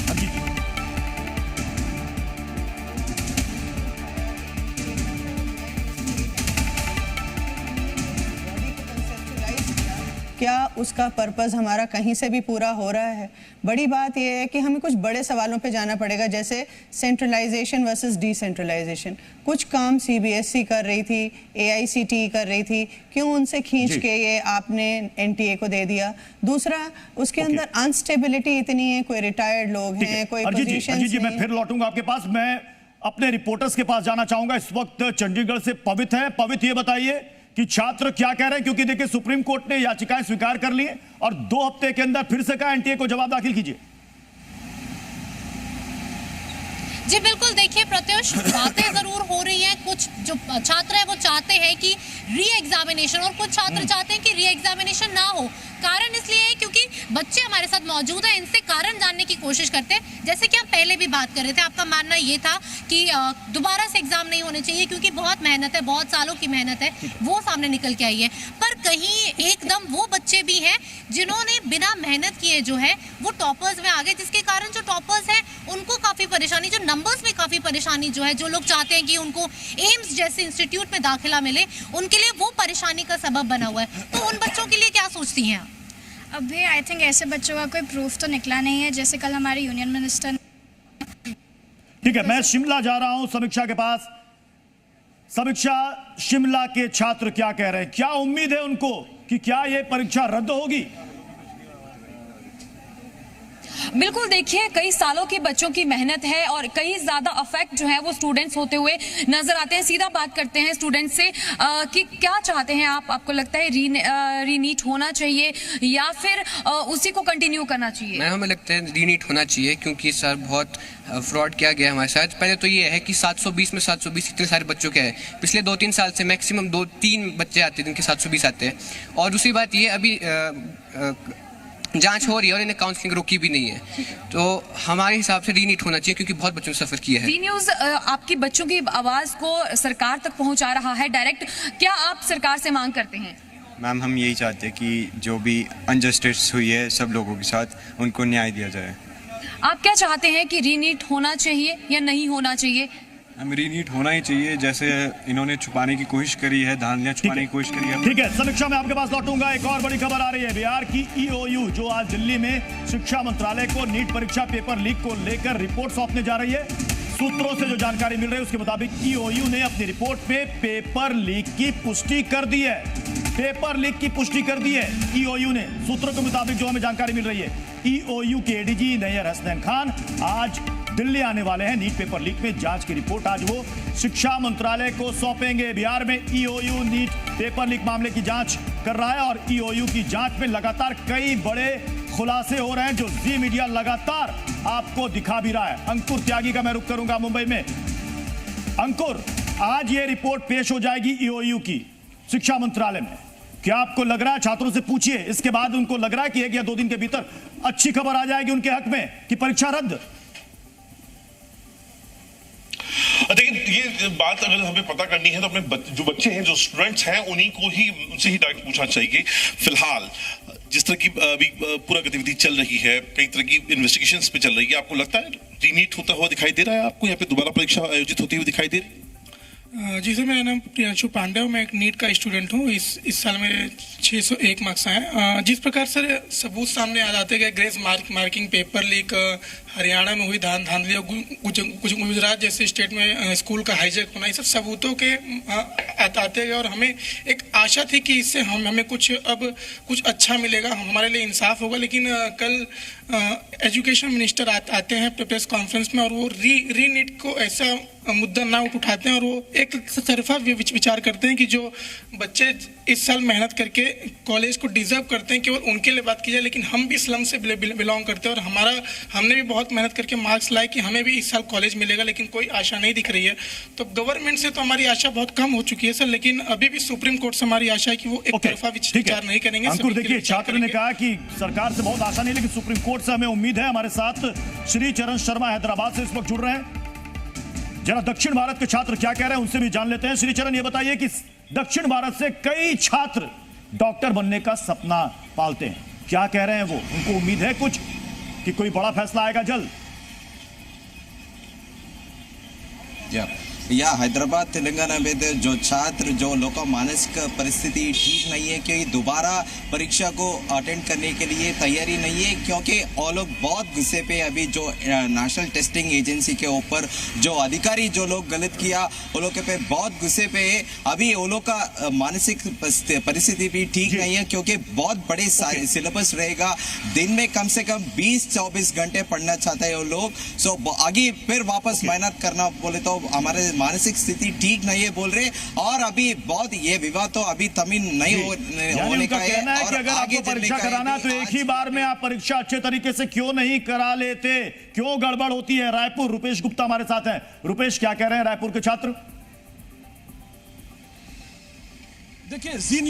क्या उसका पर्पस हमारा कहीं से भी पूरा हो रहा है? बड़ी बात यह है कि हमें कुछ बड़े सवालों पे जाना पड़ेगा, जैसे सेंट्रलाइजेशन वर्सेस डिसेंट्रलाइजेशन। कुछ काम सीबीएसई कर रही थी, एआईसीटीई कर रही थी, क्यों उनसे खींच के ये आपने एनटीए को दे दिया? दूसरा, उसके अंदर अनस्टेबिलिटी इतनी है, कोई रिटायर्ड लोग हैं, कोई पोजीशंस जी, मैं फिर लौटूंगा आपके पास। मैं अपने रिपोर्टर्स के पास जाना चाहूंगा। इस वक्त चंडीगढ़ से पवित है। पवित, ये बताइए कि छात्र क्या कह रहे हैं, क्योंकि देखिए सुप्रीम कोर्ट ने याचिकाएं स्वीकार कर ली हैं और 2 हफ्ते के अंदर फिर से कहा एनटीए को जवाब दाखिल कीजिए। जी बिल्कुल, देखिए प्रत्युष, बातें जरूर हो रही हैं। कुछ जो छात्र है वो चाहते हैं कि री एग्जामिनेशन, और कुछ छात्र चाहते हैं कि री एग्जामिनेशन ना हो। कारण इसलिए है क्योंकि बच्चे हमारे साथ मौजूद हैं, इनसे कारण जानने की कोशिश करते हैं। जैसे कि हम पहले भी बात कर रहे थे, आपका मानना ये था कि दोबारा से एग्जाम नहीं होने चाहिए क्योंकि बहुत मेहनत है, बहुत सालों की मेहनत है, वो सामने निकल के आई है। पर कहीं एकदम वो बच्चे भी हैं जिन्होंने बिना मेहनत किए जो है वो टॉपर्स में आ गए, जिसके कारण जो टॉपर्स हैं उनको काफ़ी परेशानी, जो नंबर्स में काफ़ी परेशानी जो है, जो लोग चाहते हैं कि उनको एम्स जैसे इंस्टीट्यूट में दाखिला मिले, उनके लिए वो परेशानी का सबब बना हुआ है। तो उन बच्चों के लिए क्या सोचती हैं आप? अभी आई थिंक ऐसे बच्चों का कोई प्रूफ तो निकला नहीं है। जैसे कल हमारे यूनियन मिनिस्टर। ठीक है, मैं शिमला जा रहा हूं समीक्षा के पास। समीक्षा, शिमला के छात्र क्या कह रहे हैं? क्या उम्मीद है उनको कि क्या यह परीक्षा रद्द होगी? बिल्कुल, देखिए कई सालों के बच्चों की मेहनत है और कई ज़्यादा अफेक्ट जो है वो स्टूडेंट्स होते हुए नजर आते हैं। सीधा बात करते हैं स्टूडेंट्स से कि क्या चाहते हैं आप? आपको लगता है रीनीट होना चाहिए या फिर उसी को कंटिन्यू करना चाहिए? मैं हमें लगता है रीनीट होना चाहिए, क्योंकि सर बहुत फ्रॉड किया गया हमारे साथ। पहले तो ये है कि 720 में 720 इतने सारे बच्चों के हैं। पिछले 2-3 साल से मैक्सिमम 2-3 बच्चे आते हैं जिनके 720 आते हैं। और दूसरी बात ये, अभी जांच हो रही है और इन्हें काउंसलिंग रोकी भी नहीं है। तो हमारे हिसाब से रीनीट होना चाहिए क्योंकि बहुत बच्चों ने सफर किया है। वी न्यूज़ आपकी बच्चों की आवाज़ को सरकार तक पहुंचा रहा है डायरेक्ट। क्या आप सरकार से मांग करते हैं? मैम, हम यही चाहते हैं कि जो भी अनजस्टिस हुई है सब लोगों के साथ, उनको न्याय दिया जाए। आप क्या चाहते हैं कि रीनीट होना चाहिए या नहीं होना चाहिए? हम रीनीट होना ही चाहिए। जैसे इन्होंने छुपाने की कोशिश करी है, धांधलियां छुपाने की कोशिश करी है। ठीक है, समीक्षा में आपके पास लौटूंगा। एक और बड़ी खबर आ रही है। बिहार की ईओयू जो आज दिल्ली में शिक्षा मंत्रालय को नीट परीक्षा पेपर लीक को लेकर रिपोर्ट सौंपने जा रही है। सूत्रों से जो जानकारी मिल रही है उसके मुताबिक ईओयू ने अपनी रिपोर्ट में पेपर लीक की पुष्टि कर दी है। पेपर लीक की पुष्टि कर दी है ईओयू ने। सूत्रों के मुताबिक जो हमें जानकारी मिल रही है, ईओयू के एडीजी नैयर हसनैन खान आज दिल्ली आने वाले हैं। नीट पेपर लीक में जांच की रिपोर्ट आज वो शिक्षा मंत्रालय को सौंपेंगे। बिहार में ईओयू नीट पेपर लीक मामले की जांच कर रहा है और ईओयू की जांच में लगातार कई बड़े खुलासे हो रहे हैं जो जी मीडिया लगातार आपको दिखा भी रहा है। अंकुर त्यागी का मैं रुख करूंगा मुंबई में। अंकुर, आज ये रिपोर्ट पेश हो जाएगी ईओयू की शिक्षा मंत्रालय में। क्या आपको लग रहा है, छात्रों से पूछिए, इसके बाद उनको लग रहा है कि 1 या 2 दिन के भीतर अच्छी खबर आ जाएगी उनके हक में कि परीक्षा रद्द? देखिए, ये बात अगर हमें पता करनी है तो अपने जो बच्चे हैं, जो स्टूडेंट्स हैं, उन्हीं को ही, उनसे ही डायरेक्ट पूछना चाहिए। फिलहाल जिस तरह की अभी पूरा गतिविधि चल रही है, कई तरह की इन्वेस्टिगेशंस पे चल रही है, आपको लगता है रीनीट होता हुआ दिखाई दे रहा है आपको? यहाँ पे दोबारा परीक्षा आयोजित होती हुई दिखाई दे रही है? जी सर, मेरा नाम प्रियांशु पांडे है। मैं एक नीट का स्टूडेंट हूँ। इस साल मेरे 601 मार्क्स आए। जिस प्रकार सर सबूत सामने आ जाते हैं, grace marking, paper leak, Haryana में हुई धांधलियाँ, कुछ गुजरात जैसे स्टेट में स्कूल का हाईजैक होना, ये सब सबूतों के आते हैं और हमें एक आशा थी कि इससे हमें कुछ अच्छा मिलेगा, हमारे लिए इंसाफ होगा। लेकिन कल एजुकेशन मिनिस्टर आते हैं प्रेस कॉन्फ्रेंस में और वो रीनीट को ऐसा मुद्दा ना उठाते हैं और वो एक तरफा विचार करते हैं कि जो बच्चे इस साल मेहनत करके कॉलेज को डिजर्व करते हैं केवल उनके लिए बात की जाए, लेकिन हम भी स्लम से बिलोंग करते हैं और हमने भी बहुत मेहनत करके मार्क्स लाए कि हमें भी इस साल कॉलेज मिलेगा, लेकिन कोई आशा नहीं दिख रही है। तो गवर्नमेंट से तो हमारी आशा बहुत कम हो चुकी है सर, लेकिन अभी भी सुप्रीम कोर्ट से हमारी आशा है कि वो एक तरफा विचार नहीं करेंगे। अंकुर, देखिए छात्र ने कहा कि सरकार से बहुत आशा नहीं, लेकिन सुप्रीम कोर्ट से हमें उम्मीद है। हमारे साथ श्री चरण शर्मा हैदराबाद से इस वक्त जुड़ रहे हैं। जरा दक्षिण भारत के छात्र क्या कह रहे हैं उनसे भी जान लेते हैं। श्री चरण, ये बताइए कि दक्षिण भारत से कई छात्र डॉक्टर बनने का सपना पालते हैं, क्या कह रहे हैं वो? उनको उम्मीद है कुछ कि कोई बड़ा फैसला आएगा जल्द? या हैदराबाद तेलंगाना में जो छात्र जो लोगों का मानसिक परिस्थिति ठीक नहीं है कि दोबारा परीक्षा को अटेंड करने के लिए तैयारी नहीं है, क्योंकि वो लोग बहुत गुस्से पे अभी जो नेशनल टेस्टिंग एजेंसी के ऊपर जो अधिकारी जो लोग गलत किया वो लोग पे बहुत गुस्से पे है। अभी वो लोग का मानसिक परिस्थिति भी ठीक नहीं है, क्योंकि बहुत बड़े सिलेबस रहेगा, दिन में कम से कम 20-24 घंटे पढ़ना चाहते हैं वो लोग। सो आगे फिर वापस मेहनत करना बोले तो हमारे मानसिक स्थिति ठीक नहीं है बोल रहे। और अभी बहुत ये विवाद तो अभी तमिल नहीं होने का है। और अगर आपको परीक्षा कराना तो एक ही बार में आप परीक्षा अच्छे तरीके से क्यों नहीं करा लेते? क्यों गड़बड़ होती है? रायपुर, रुपेश गुप्ता हमारे साथ हैं। रुपेश, क्या कह रहे हैं रायपुर के छात्र? देखिए, जी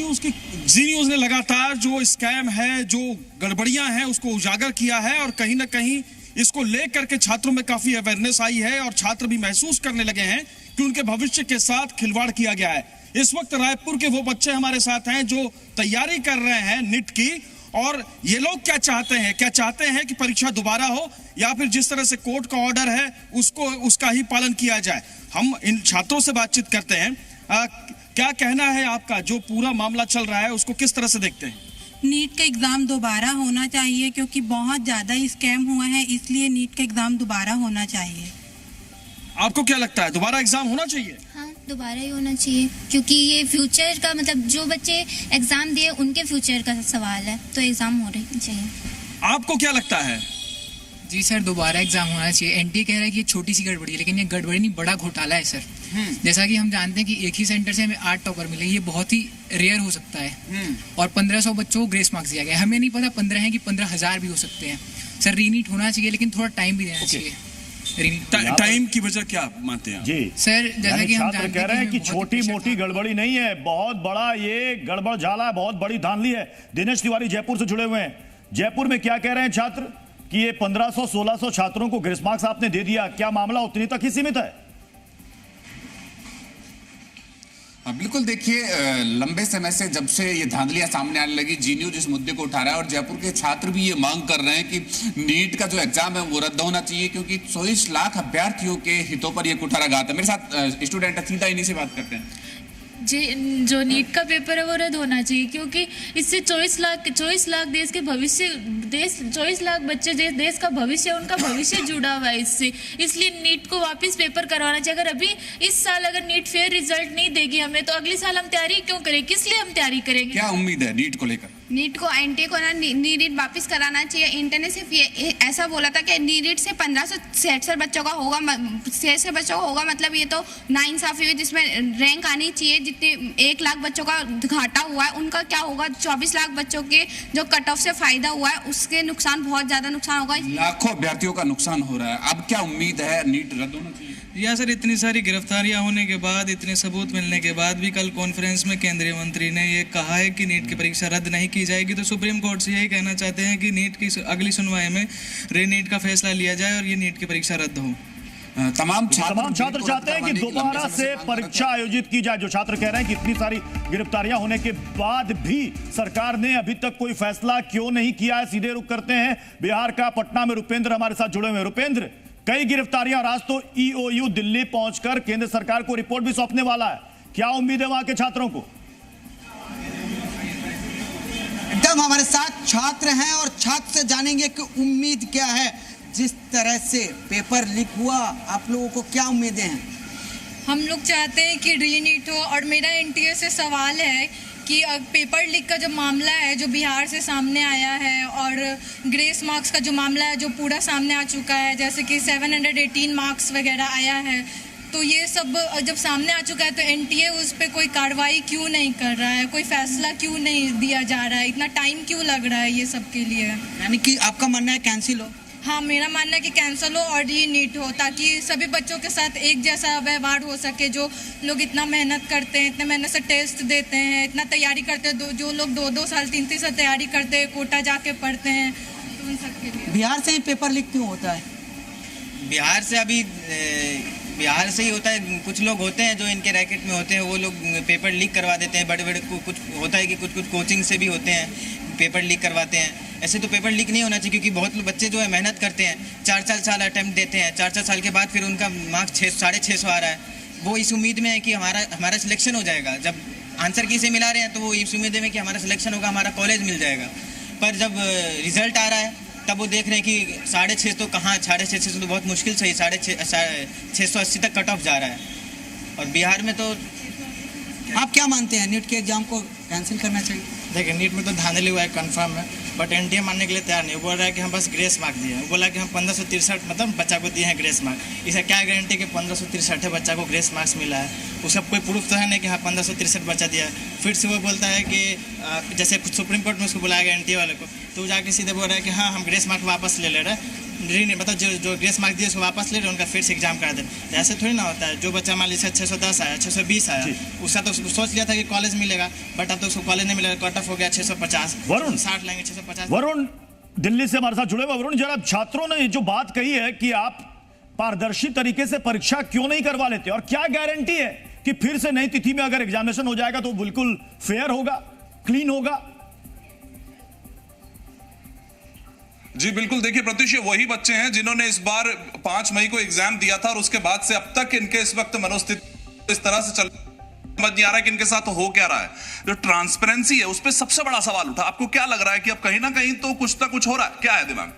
न्यूज ने लगातार जो स्कैम है, जो गड़बड़ियां हैं, उसको उजागर किया है और कहीं ना कहीं इसको लेकर के छात्रों में काफी अवेयरनेस आई है और छात्र भी महसूस करने लगे हैं कि उनके भविष्य के साथ खिलवाड़ किया गया है। इस वक्त रायपुर के वो बच्चे हमारे साथ हैं जो तैयारी कर रहे हैं नीट की, और ये लोग क्या चाहते हैं कि परीक्षा दोबारा हो या फिर जिस तरह से कोर्ट का ऑर्डर है उसका ही पालन किया जाए। हम इन छात्रों से बातचीत करते हैं। क्या कहना है आपका? जो पूरा मामला चल रहा है उसको किस तरह से देखते हैं? नीट का एग्ज़ाम दोबारा होना चाहिए, क्योंकि बहुत ज़्यादा स्कैम हुआ है, इसलिए नीट का एग्ज़ाम दोबारा होना चाहिए। आपको क्या लगता है, दोबारा एग्ज़ाम होना चाहिए? हाँ, दोबारा ही होना चाहिए, क्योंकि ये फ्यूचर का मतलब जो बच्चे एग्ज़ाम दिए उनके फ्यूचर का सवाल है, तो एग्ज़ाम होना चाहिए। आपको क्या लगता है? जी सर, दोबारा एग्जाम होना चाहिए। एनटीए कह रहा है कि ये छोटी सी गड़बड़ी है, लेकिन ये गड़बड़ी नहीं, बड़ा घोटाला है सर। जैसा कि हम जानते हैं कि एक ही सेंटर से हमें 8 टॉपर मिले, ये बहुत ही रेयर हो सकता है। और 1500 बच्चों को ग्रेस मार्क्स दिया गया। हमें नहीं पता 15 है कि 15,000 भी हो सकते हैं। सर, रीनीट होना चाहिए, लेकिन थोड़ा टाइम भी देना चाहिए। टाइम की वजह क्या मानते हैं जी सर? जैसा कि हम छात्र कह रहे हैं कि छोटी मोटी गड़बड़ी नहीं है, बहुत बड़ा ये गड़बड़ झाला है, बहुत बड़ी धांधली है। दिनेश तिवारी जयपुर से जुड़े हुए हैं। जयपुर में क्या कह रहे हैं छात्र कि ये 1500-1600 छात्रों को ग्रेस मार्क्स आपने दे दिया, क्या मामला उतनी तक ही सीमित है? बिल्कुल, देखिए, लंबे समय से जब से ये धांधलियां सामने आने लगी, जी न्यूज इस मुद्दे को उठा रहा है और जयपुर के छात्र भी ये मांग कर रहे हैं कि नीट का जो एग्जाम है वो रद्द होना चाहिए, क्योंकि 24 लाख अभ्यर्थियों के हितों पर यह कुठाराघात है। मेरे साथ स्टूडेंट है, सीधा इन्हीं से बात करते हैं। जी, जो नीट का पेपर है वो रद्द होना चाहिए, क्योंकि इससे 24 लाख देश के भविष्य, 24 लाख बच्चे देश का भविष्य, उनका भविष्य जुड़ा हुआ है इससे। इसलिए नीट को वापस पेपर करवाना चाहिए। अगर अभी इस साल अगर नीट फेयर रिजल्ट नहीं देगी हमें, तो अगले साल हम तैयारी क्यों करें? किस लिए हम तैयारी करेंगे? क्या उम्मीद है नीट को लेकर? नीट को एनटीए को ना नीट वापस कराना चाहिए। इंटर ने सिर्फ ये ऐसा बोला था कि नीट से 1566 बच्चों का होगा, 66 बच्चों का होगा, मतलब ये तो नाइंसाफी हुई, जिसमें रैंक आनी चाहिए। जितने 1 लाख बच्चों का घाटा हुआ है उनका क्या होगा? 24 लाख बच्चों के जो कट ऑफ से फायदा हुआ है उसके नुकसान, बहुत ज्यादा नुकसान होगा। लाखों अभ्यर्थियों का नुकसान हो रहा है। अब क्या उम्मीद है, नीट रद्द होना चाहिए? या सर, इतनी सारी गिरफ्तारियां होने के बाद, इतने सबूत मिलने के बाद भी कल कॉन्फ्रेंस में केंद्रीय मंत्री ने ये कहा है कि नीट की परीक्षा रद्द नहीं की जाएगी, तो सुप्रीम कोर्ट से यही कहना चाहते हैं कि नीट की अगली सुनवाई में रीनीट का फैसला लिया जाए और ये नीट की परीक्षा रद्द हो। तमाम छात्र चाहते हैं कि दोबारा से परीक्षा आयोजित की जाए। जो छात्र कह रहे हैं कि इतनी सारी गिरफ्तारियां होने के बाद भी सरकार ने अभी तक कोई फैसला क्यों नहीं किया है। सीधे रुख करते हैं बिहार का, पटना में रुपेंद्र हमारे साथ जुड़े हुए हैं। रुपेंद्र, कई गिरफ्तारियां, और आज तो ईओयू दिल्ली पहुंचकर केंद्र सरकार को रिपोर्ट भी सौंपने वाला है, क्या उम्मीद है वहां के छात्रों को? एकदम हमारे साथ छात्र हैं और छात्र से जानेंगे कि उम्मीद क्या है। जिस तरह से पेपर लीक हुआ, आप लोगों को क्या उम्मीदें हैं? हम लोग चाहते हैं कि रीनीट हो, और मेरा एनटीए से सवाल है कि पेपर लीक का जो मामला है जो बिहार से सामने आया है, और ग्रेस मार्क्स का जो मामला है जो पूरा सामने आ चुका है, जैसे कि 718 मार्क्स वगैरह आया है, तो ये सब जब सामने आ चुका है तो एनटीए उस पर कोई कार्रवाई क्यों नहीं कर रहा है, कोई फैसला क्यों नहीं दिया जा रहा है, इतना टाइम क्यों लग रहा है ये सब के लिए? यानी कि आपका मानना है कैंसिल हो? हाँ, मेरा मानना है कि कैंसिल हो और ये नीट हो, ताकि सभी बच्चों के साथ एक जैसा व्यवहार हो सके। जो लोग इतना मेहनत करते हैं, इतने मेहनत से टेस्ट देते हैं, इतना तैयारी करते हैं, जो लोग 2-2 साल 3-3 साल तैयारी करते हैं, कोटा जाके पढ़ते हैं, तो उन सब के लिए। बिहार से ही पेपर लीक क्यों होता है? बिहार से अभी बिहार से ही होता है। कुछ लोग होते हैं जो इनके रैकेट में होते हैं, वो लोग पेपर लीक करवा देते हैं। बड़े बड़े कुछ होता है कि कुछ कोचिंग से भी होते हैं, पेपर लीक करवाते हैं। ऐसे तो पेपर लीक नहीं होना चाहिए, क्योंकि बहुत बच्चे जो है मेहनत करते हैं, 4-4 साल अटैम्प्ट देते हैं, 4-4 साल के बाद फिर उनका मार्क्स 650 आ रहा है। वो इस उम्मीद में है कि हमारा सिलेक्शन हो जाएगा। जब आंसर की से मिला रहे हैं तो वो इस उम्मीद में कि हमारा सिलेक्शन होगा, हमारा कॉलेज मिल जाएगा। पर जब रिजल्ट आ रहा है तब वो देख रहे हैं कि 650 तो कहाँ, 650 से तो बहुत मुश्किल से ही 680 तक कट ऑफ जा रहा है। और बिहार में तो आप क्या मानते हैं, नीट के एग्जाम को कैंसिल करना चाहिए? देखिए, नीट में तो धांधली हुआ है, कंफर्म है, बट एनटीए मानने के लिए तैयार नहीं। वो बोल रहा है कि हम बस ग्रेस मार्क दिए हैं। वो बोला कि हम 1563 मतलब बच्चा को दिए हैं ग्रेस मार्क। इसका क्या गारंटी कि 1563 बच्चा को ग्रेस मार्क्स मिला है? उसका कोई प्रूफ तो है नहीं कि हाँ 1563 बच्चा दिया है। फिर से वो बोलता है कि जैसे सुप्रीम कोर्ट में उसको बुलाया गया एनटीए वाले को, तो वो जाके सीधे बोल रहा है कि हाँ हम ग्रेस मार्क वापस ले रहे हैं, मतलब जो ग्रेस मार्क दिए उसको वापस ले रहे, उनका फिर से एग्जाम करा दे। ऐसे थोड़ी ना होता है। जो बच्चा मान लीजिए 610 आया, 620 आया, उसका तो सोच लिया था कि कॉलेज मिलेगा, बट अब तो उसको कॉलेज नहीं मिलेगा, कट ऑफ हो गया 650। वरुण 60 लाएंगे 650। वरुण दिल्ली से हमारे साथ जुड़े हुए। वरुण, जरा छात्रों ने जो बात कही है कि आप पारदर्शी तरीके से परीक्षा क्यों नहीं करवा लेते, और क्या गारंटी है कि फिर से नई तिथि में अगर एग्जामिनेशन हो जाएगा तो बिल्कुल फेयर होगा, क्लीन होगा? जी बिल्कुल, देखिए प्रत्युष, वही बच्चे हैं जिन्होंने इस बार 5 मई को एग्जाम दिया था और उसके बाद से अब तक इनके इस वक्त मनोस्थिति इस तरह से चल, समझ नहीं आ रहा है कि इनके साथ हो क्या रहा है। जो ट्रांसपेरेंसी है उस पर सबसे बड़ा सवाल उठा। आपको क्या लग रहा है कि अब कहीं ना कहीं तो कुछ ना कुछ हो रहा है? क्या है दिमाग?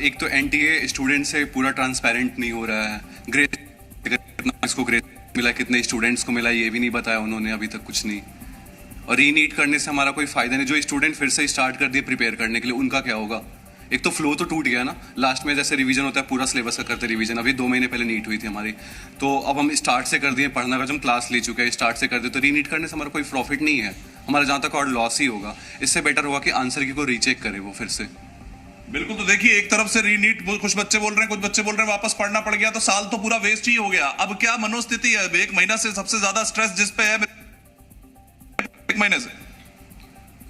एक तो एनटीए स्टूडेंट से पूरा ट्रांसपेरेंट नहीं हो रहा है। ग्रेस को ग्रेस मिला, कितने स्टूडेंट्स को मिला ये भी नहीं बताया उन्होंने अभी तक, कुछ नहीं। और रीनीट करने से हमारा कोई फायदा नहीं। जो स्टूडेंट फिर से स्टार्ट कर दिए प्रिपेयर करने के लिए, उनका क्या होगा? एक तो फ्लो तो टूट गया ना, लास्ट में जैसे रिवीजन होता है पूरा सिलेबस का करते रिवीजन, अभी 2 महीने पहले नीट हुई थी हमारी, तो अब हम स्टार्ट से कर दिए पढ़ना का, जो हम क्लास ले चुके हैं स्टार्ट से कर दिए, तो रीनीट करने से हमारा कोई प्रॉफिट नहीं है, हमारा जहाँ तक और लॉस ही होगा। इससे बेटर होगा कि आंसर की को रीचेक करे वो फिर से। बिल्कुल, तो देखिए एक तरफ से रीनीट कुछ बच्चे बोल रहे हैं, कुछ बच्चे बोल रहे हैं वापस पढ़ना पड़ गया, तो साल तो पूरा वेस्ट ही हो गया। अब क्या मनोस्थिति है? 1 महीना से सबसे ज्यादा स्ट्रेस जिस पे है 1 महीने से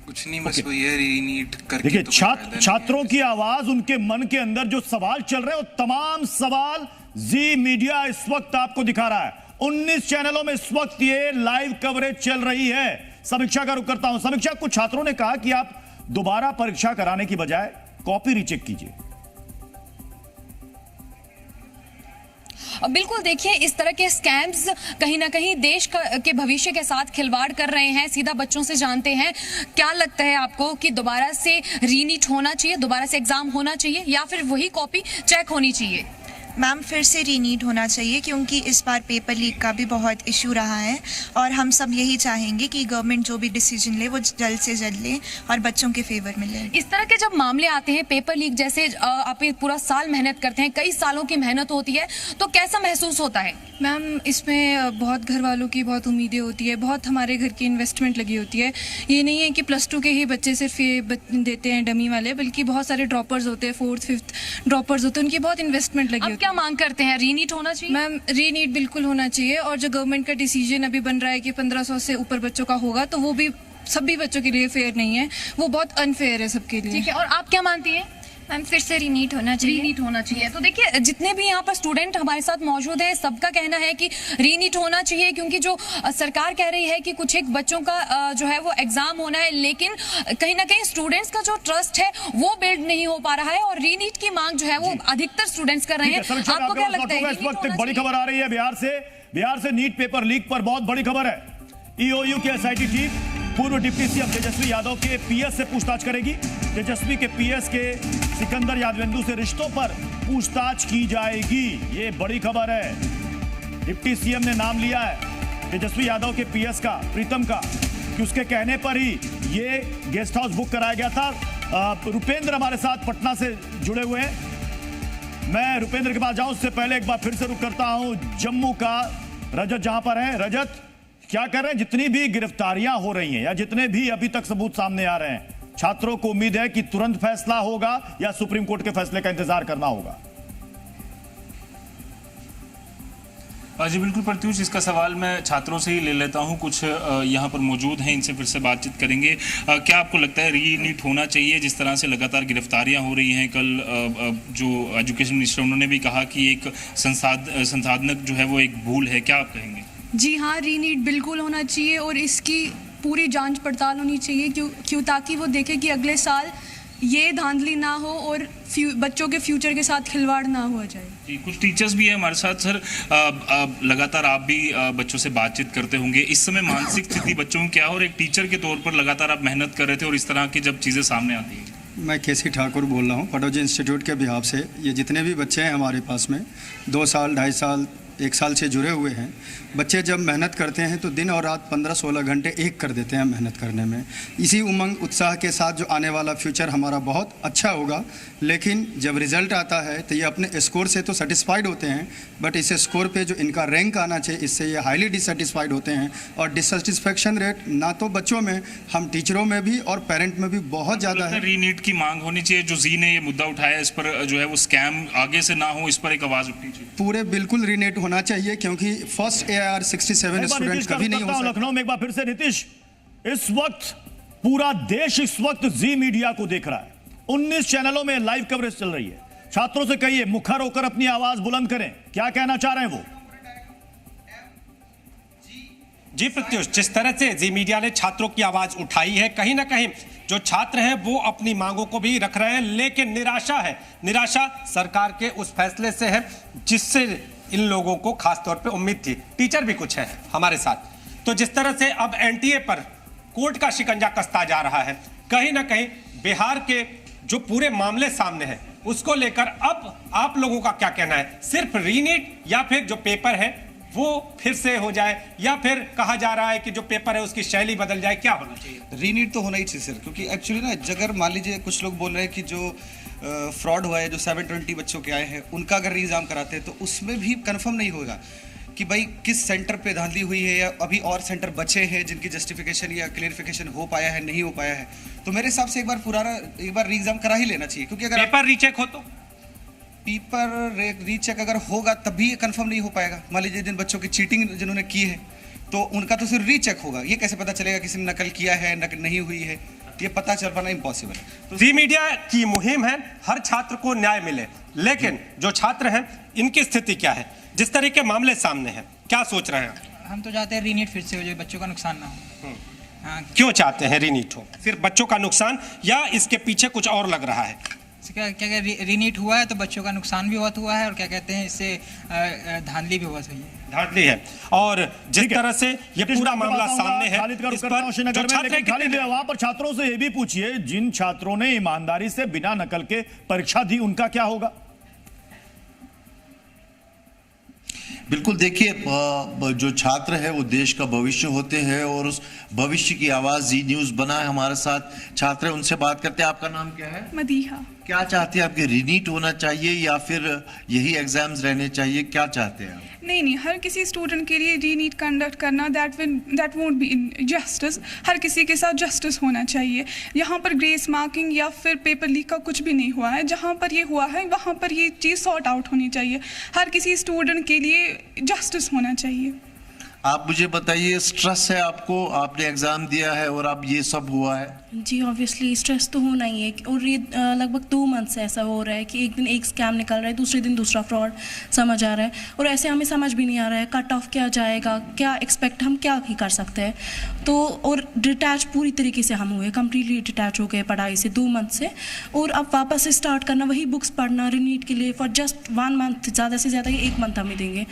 कुछ नहीं, बस वही है रीनीट करके। देखिए, छात्रों की आवाज, उनके मन के अंदर जो सवाल चल रहे हैं, वो तमाम सवाल जी मीडिया इस वक्त आपको दिखा रहा है। 19 चैनलों में इस वक्त ये लाइव कवरेज चल रही है। समीक्षा का रुख करता हूं। समीक्षा, कुछ छात्रों ने कहा कि आप दोबारा परीक्षा कराने की बजाय कॉपी रीचेक कीजिए। बिल्कुल, देखिए इस तरह के स्कैम्स कहीं ना कहीं देश के भविष्य के साथ खिलवाड़ कर रहे हैं। सीधा बच्चों से जानते हैं, क्या लगता है आपको कि दोबारा से रीनीट होना चाहिए, दोबारा से एग्जाम होना चाहिए, या फिर वही कॉपी चेक होनी चाहिए? मैम, फिर से रीनीट होना चाहिए, क्योंकि इस बार पेपर लीक का भी बहुत इशू रहा है और हम सब यही चाहेंगे कि गवर्नमेंट जो भी डिसीजन ले वो जल्द से जल्द ले और बच्चों के फेवर में ले। इस तरह के जब मामले आते हैं पेपर लीक जैसे, आप पूरा साल मेहनत करते हैं, कई सालों की मेहनत होती है, तो कैसा महसूस होता है? मैम, इसमें बहुत घर वालों की बहुत उम्मीदें होती है, बहुत हमारे घर की इन्वेस्टमेंट लगी होती है। ये नहीं है कि +2 के ही बच्चे सिर्फ ये देते हैं डमी वाले, बल्कि बहुत सारे ड्रॉपर्स होते हैं, 4th 5th ड्रॉपर्स होते हैं, उनकी बहुत इन्वेस्टमेंट लगी होती है। क्या मांग करते हैं? रीनीट होना चाहिए? मैम, रीनीट बिल्कुल होना चाहिए, और जो गवर्नमेंट का डिसीजन अभी बन रहा है कि 1500 से ऊपर बच्चों का होगा, तो वो भी सभी बच्चों के लिए फेयर नहीं है, वो बहुत अनफेयर है सबके लिए। ठीक है, और आप क्या मानती हैं? मैम, फिर से रीनीट होना चाहिए। रीनीट होना चाहिए। तो देखिए, जितने भी यहाँ पर स्टूडेंट हमारे साथ मौजूद हैं, सबका कहना है कि रीनीट होना चाहिए, क्योंकि जो सरकार कह रही है कि कुछ एक बच्चों का जो है वो एग्जाम होना है, लेकिन कहीं ना कहीं स्टूडेंट्स का जो ट्रस्ट है वो बिल्ड नहीं हो पा रहा है, और रीनीट की मांग जो है वो अधिकतर स्टूडेंट्स कर रहे हैं। आपको क्या लगता है? इस वक्त एक बड़ी खबर आ रही है बिहार से नीट पेपर लीक पर बहुत बड़ी खबर है। ईओयू की एसआईटी टीम पूर्व डिप्टी सीएम तेजस्वी यादव के पीएस से पूछताछ करेगी। तेजस्वी के पीएस के सिकंदर यादवेंदु से रिश्तों पर पूछताछ की जाएगी। ये बड़ी खबर है। डिप्टी सीएम ने नाम लिया है तेजस्वी यादव के पीएस का, प्रीतम का, कि उसके कहने पर ही ये गेस्ट हाउस बुक कराया गया था। रुपेंद्र हमारे साथ पटना से जुड़े हुए हैं। मैं रुपेंद्र के पास जाऊं उससे पहले एक बार फिर से रुक करता हूं जम्मू का रजत जहां पर है। रजत, क्या कर रहे हैं? जितनी भी गिरफ्तारियां हो रही हैं या जितने भी अभी तक सबूत सामने आ रहे हैं, छात्रों को उम्मीद है कि तुरंत फैसला होगा या सुप्रीम कोर्ट के फैसले का इंतजार करना होगा? जी बिल्कुल प्रत्युष, इसका सवाल मैं छात्रों से ही ले लेता हूं। कुछ यहां पर मौजूद हैं, इनसे फिर से बातचीत करेंगे। क्या आपको लगता है रीनीट होना चाहिए? जिस तरह से लगातार गिरफ्तारियां हो रही हैं, कल जो एजुकेशन मिनिस्टर उन्होंने भी कहा कि एक संसाधनक जो है वो एक भूल है, क्या आप कहेंगे? जी हाँ, रीनीट बिल्कुल होना चाहिए और इसकी पूरी जांच पड़ताल होनी चाहिए, क्यों ताकि वो देखे कि अगले साल ये धांधली ना हो और बच्चों के फ्यूचर के साथ खिलवाड़ ना हो जाए। जी, कुछ टीचर्स भी हैं हमारे साथ। सर, लगातार आप भी बच्चों से बातचीत करते होंगे, इस समय मानसिक स्थिति बच्चों की क्या है? और एक टीचर के तौर पर लगातार आप मेहनत कर रहे थे और इस तरह की जब चीज़ें सामने आती हैं। मैं केसी ठाकुर बोल रहा हूँ पटौजी इंस्टीट्यूट के बिहाफ से। ये जितने भी बच्चे हैं हमारे पास में 2 साल, 2.5 साल, 1 साल से जुड़े हुए हैं, बच्चे जब मेहनत करते हैं तो दिन और रात 15-16 घंटे एक कर देते हैं मेहनत करने में। इसी उमंग उत्साह के साथ जो आने वाला फ्यूचर हमारा बहुत अच्छा होगा, लेकिन जब रिज़ल्ट आता है तो ये अपने स्कोर से तो सेटिस्फाइड होते हैं, बट इस स्कोर पे जो इनका रैंक आना चाहिए, इससे ये हाईली डिससेटिस्फाइड होते हैं। और डिससेटिस्फेक्शन रेट ना तो बच्चों में, हम टीचरों में भी और पेरेंट में भी बहुत ज़्यादा है। रीनीट की मांग होनी चाहिए। जो जी ने ये मुद्दा उठाया, इस पर जो है वो स्कैम आगे से ना हो, इस पर एक आवाज़ उठनी चाहिए। पूरे बिल्कुल रीनेट होना चाहिए, क्योंकि फर्स्ट AIR 67 स्टूडेंट कभी नहीं हो सकता। लखनऊ में एक बार फिर से नीतीश, इस वक्त पूरा देश इस वक्त जी मीडिया को देख रहा है, 19 चैनलों में लाइव कवरेज चल रही है। छात्रों से कहिए मुखर होकर अपनी आवाज बुलंद करें, क्या कहना चाह रहे हैं वो? जी प्रत्युष, जिस तरह से जी मीडिया ने छात्रों की आवाज उठाई है, कहीं ना कहीं जो छात्र हैं वो अपनी मांगों को भी रख रहे हैं, लेकिन निराशा है। निराशा सरकार के उस फैसले से है जिससे इन लोगों को खास तौर पे उम्मीद थी। टीचर भी कुछ है हमारे साथ। तो जिस तरह से अब NTA पर कोर्ट का शिकंजा कसता जा रहा है, कहीं ना कहीं बिहार के जो पूरे मामले सामने हैं उसको लेकर अब आप लोगों का क्या कहना है? सिर्फ रीनीट या फिर जो पेपर है वो फिर से हो जाए, या फिर कहा जा रहा है कि जो पेपर है उसकी शैली बदल जाए, क्या होना चाहिए? रीनीट तो होना ही चाहिए सर, क्योंकि एक्चुअली ना अगर मान लीजिए कुछ लोग बोल रहे हैं कि जो फ्रॉड हुआ है, जो 720 बच्चों के आए हैं, उनका अगर एग्जाम कराते हैं तो उसमें भी कंफर्म नहीं होगा कि भाई किस सेंटर पे धांधली हुई है, या अभी और सेंटर बचे हैं जिनकी जस्टिफिकेशन या क्लियरिफिकेशन हो पाया है, नहीं हो पाया है। तो मेरे हिसाब से एक बार री एग्जाम करा ही लेना चाहिए, क्योंकि अगर पेपर रीचेक हो तो पेपर रीचेक अगर होगा तभी कंफर्म नहीं हो पाएगा। मान लीजिए जिन बच्चों की चीटिंग जिन्होंने की है तो उनका तो सिर्फ रीचेक होगा, ये कैसे पता चलेगा किसी ने नकल किया है, नकल नहीं हुई है? ये पता चल पाना इम्पॉसिबल है। तो जी मीडिया की मुहिम है हर छात्र को न्याय मिले, लेकिन जो छात्र हैं इनकी स्थिति क्या है? जिस तरह के मामले सामने हैं, क्या सोच रहे हैं? हम तो चाहते हैं रीनीट फिर से हो जाए, बच्चों का नुकसान ना हो। हाँ, क्यों चाहते हैं रीनीट हो? सिर्फ बच्चों का नुकसान या इसके पीछे कुछ और लग रहा है? क्या रीनीट हुआ है तो बच्चों का नुकसान भी बहुत हुआ है, और क्या कहते हैं इससे धांधली भी बहुत हुई है। धांधली है, और जिस तरह से ये पूरा मामला सामने है, इस पर खालिद वहां पर छात्रों से ये भी पूछिए, जिन छात्रों ने ईमानदारी से बिना नकल के परीक्षा दी, उनका क्या होगा? बिल्कुल, देखिए जो छात्र है वो देश का भविष्य होते हैं, और उस भविष्य की आवाज जी न्यूज़ बना है। हमारे साथ छात्र है, उनसे बात करते हैं। आपका नाम क्या है? मदीहा। क्या चाहते हैं? आपके रीनीट होना चाहिए या फिर यही एग्जाम्स रहने चाहिए? क्या चाहते हैं आप? नहीं, हर किसी स्टूडेंट के लिए रीनीट कंडक्ट करना दैट वोंट बी जस्टिस। हर किसी के साथ जस्टिस होना चाहिए। यहाँ पर ग्रेस मार्किंग या फिर पेपर लीक का कुछ भी नहीं हुआ है। जहाँ पर ये हुआ है वहाँ पर ये चीज़ सॉर्ट आउट होनी चाहिए। हर किसी स्टूडेंट के लिए जस्टिस होना चाहिए। आप मुझे बताइए, स्ट्रेस है आपको? आपने एग्जाम दिया है और अब ये सब हुआ है। जी ऑब्वियसली स्ट्रेस तो होना ही है, और ये लगभग 2 मंथ से ऐसा हो रहा है कि एक दिन एक स्कैम निकल रहा है, दूसरे दिन दूसरा फ्रॉड समझ आ रहा है, और ऐसे हमें समझ भी नहीं आ रहा है कट ऑफ क्या जाएगा, क्या एक्सपेक्ट हम क्या ही कर सकते हैं। तो और डिटैच पूरी तरीके से हम हुए, कम्प्लीटली डिटैच हो गए पढ़ाई से 2 मंथ से, और अब वापस से स्टार्ट करना वही बुक्स पढ़ना रीनीट के लिए फॉर जस्ट 1 मंथ, ज़्यादा से ज़्यादा ये 1 मंथ हमें देंगे,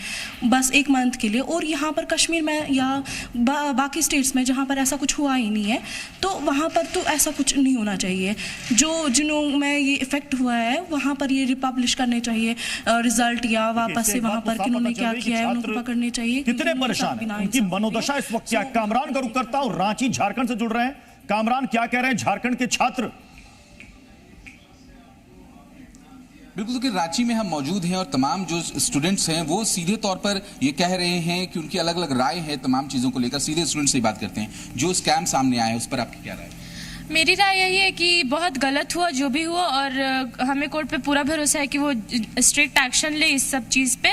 बस 1 मंथ के लिए। और यहाँ पर कश्मीर में या बाकी स्टेट्स में जहाँ पर ऐसा कुछ हुआ ही नहीं है, तो वहाँ पर तो ऐसा कुछ नहीं होना चाहिए। जिन्हों में ये इफेक्ट हुआ है वहाँ पर ये रिपब्लिश करने चाहिए रिजल्ट, या वापस से वहाँ पर किन्होंने क्या किया है उनको पकड़ने चाहिए। कितने परेशान हैं, उनकी मनोदशा इस वक्त क्या? कामरान का रुख करता हूं, रांची झारखंड से जुड़ रहे हैं। कामरान, क्या कह रहे हैं झारखंड के छात्र? बिल्कुल कि रांची में हम मौजूद हैं और तमाम जो स्टूडेंट्स हैं वो सीधे तौर पर ये कह रहे हैं कि उनकी अलग अलग राय है तमाम चीज़ों को लेकर। सीधे स्टूडेंट से ही बात करते हैं। जो स्कैम सामने आया है उस पर आपकी क्या राय है? मेरी राय यही है कि बहुत गलत हुआ जो भी हुआ, और हमें कोर्ट पे पूरा भरोसा है कि वो स्ट्रिक्ट एक्शन ले इस सब चीज़ पे।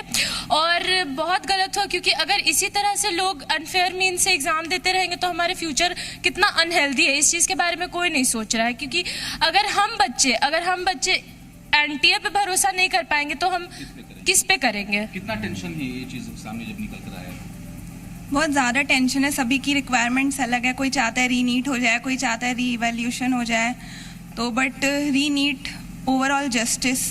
और बहुत गलत हुआ क्योंकि अगर इसी तरह से लोग अनफेयर मीन से एग्ज़ाम देते रहेंगे तो हमारे फ्यूचर कितना अनहेल्दी है, इस चीज़ के बारे में कोई नहीं सोच रहा है। क्योंकि अगर हम बच्चे एनटीए पे भरोसा नहीं कर पाएंगे तो हम किस पे करेंगे? कितना टेंशन है ये चीज़ सामने जब निकल कर आया? बहुत ज़्यादा टेंशन है। सभी की रिक्वायरमेंट्स अलग है। कोई चाहता है रीनीट हो जाए, कोई चाहता है रीवैल्यूएशन हो जाए, तो बट रीनीट ओवरऑल जस्टिस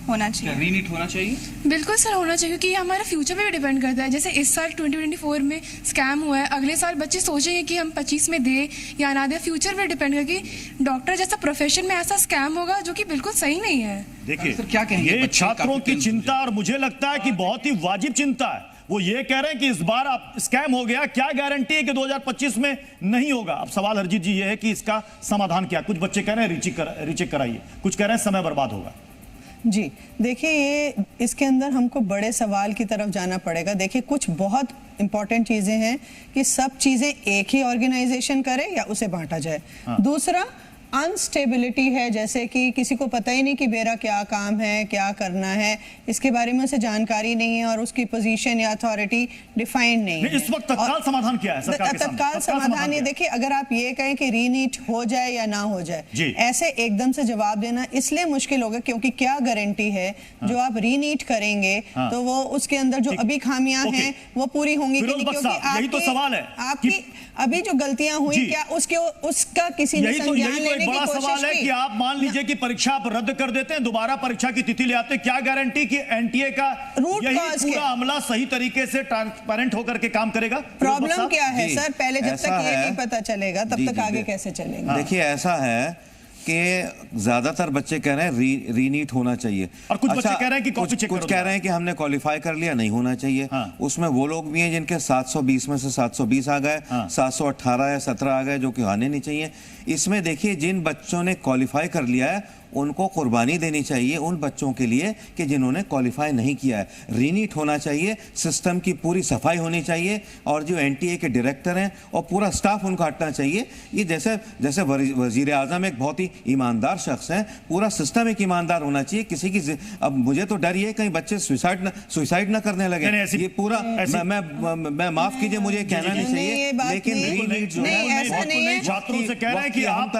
होना चाहिए। रीनीट होना चाहिए? बिल्कुल सर, होना चाहिए क्योंकि ये हमारा फ्यूचर पे भी डिपेंड करता है। जैसे इस साल 2024 में स्कैम हुआ है, अगले साल बच्चे सोचेंगे कि हम 25 में दे या ना दे, फ्यूचर पे डिपेंड करके डॉक्टर जैसा प्रोफेशन में ऐसा स्कैम होगा जो कि बिल्कुल सही नहीं है। देखिए क्या कहेंगे, ये छात्रों की चिंता, और मुझे लगता है कि बहुत ही वाजिब चिंता है। वो ये कह रहे हैं कि इस बार आप स्कैम हो गया, क्या गारंटी है कि 2025 में नहीं होगा? अब सवाल हरजीत जी ये है कि इसका समाधान क्या? कुछ बच्चे कह रहे हैं रीचेक कराइए, कुछ कह रहे हैं समय बर्बाद होगा। जी देखिए, ये इसके अंदर हमको बड़े सवाल की तरफ जाना पड़ेगा। देखिए कुछ बहुत इंपॉर्टेंट चीज़ें हैं कि सब चीज़ें एक ही ऑर्गेनाइजेशन करे या उसे बांटा जाए। दूसरा अनस्टेबिलिटी है, जैसे कि किसी को पता ही नहीं कि मेरा क्या काम है, क्या करना है, इसके बारे में उसे जानकारी नहीं है और उसकी पोजीशन या अथॉरिटी डिफाइंड नहीं है। इस वक्त तत्काल समाधान क्या है सरकार के सामने? तत्काल समाधान ये देखिए, अगर आप ये कहें कि रीनीट हो जाए या ना हो जाए, ऐसे एकदम से जवाब देना इसलिए मुश्किल होगा क्योंकि क्या गारंटी है जो आप रीनीट करेंगे तो वो उसके अंदर जो अभी खामियां हैं वो पूरी होंगी कि नहीं? क्योंकि यही तो सवाल है, आपकी अभी जो गलतियां हुई क्या उसका किसी ने संज्ञान लेने की बड़ा कोशिश सवाल है कि आप मान लीजिए कि परीक्षा आप रद्द कर देते हैं, दोबारा परीक्षा की तिथि ले आते हैं, क्या गारंटी कि एनटीए का यही पूरा अमला सही तरीके से ट्रांसपेरेंट होकर के काम करेगा? प्रॉब्लम क्या है सर? पहले जब तक ये नहीं पता चलेगा तब तक आगे कैसे चलेगा? देखिए ऐसा है कि ज्यादातर बच्चे कह रहे हैं रीनीट होना चाहिए, और कुछ बच्चे कह रहे हैं कि कुछ कह रहे हैं कि हमने क्वालिफाई कर लिया, नहीं होना चाहिए। उसमें वो लोग भी हैं जिनके 720 में से 720 आ गए, 718 या 17 आ गए, जो कि आने नहीं चाहिए। इसमें देखिए जिन बच्चों ने क्वालिफाई कर लिया है उनको कुर्बानी देनी चाहिए उन बच्चों के लिए कि जिन्होंने क्वालिफाई नहीं किया है। रीनीट होना चाहिए, सिस्टम की पूरी सफाई होनी चाहिए, और जो एनटीए के डायरेक्टर हैं और पूरा स्टाफ उनको हटना चाहिए। ये जैसे वजीर आजम एक बहुत ही ईमानदार शख्स हैं, पूरा सिस्टम एक ईमानदार होना चाहिए। किसी की अब मुझे तो डर ये कहीं बच्चे सुसाइड ना करने लगे। ये पूरा मैं माफ कीजिए, मुझे कहना नहीं चाहिए, लेकिन रीनीट जो है छात्रों से कह रहे हैं कि आप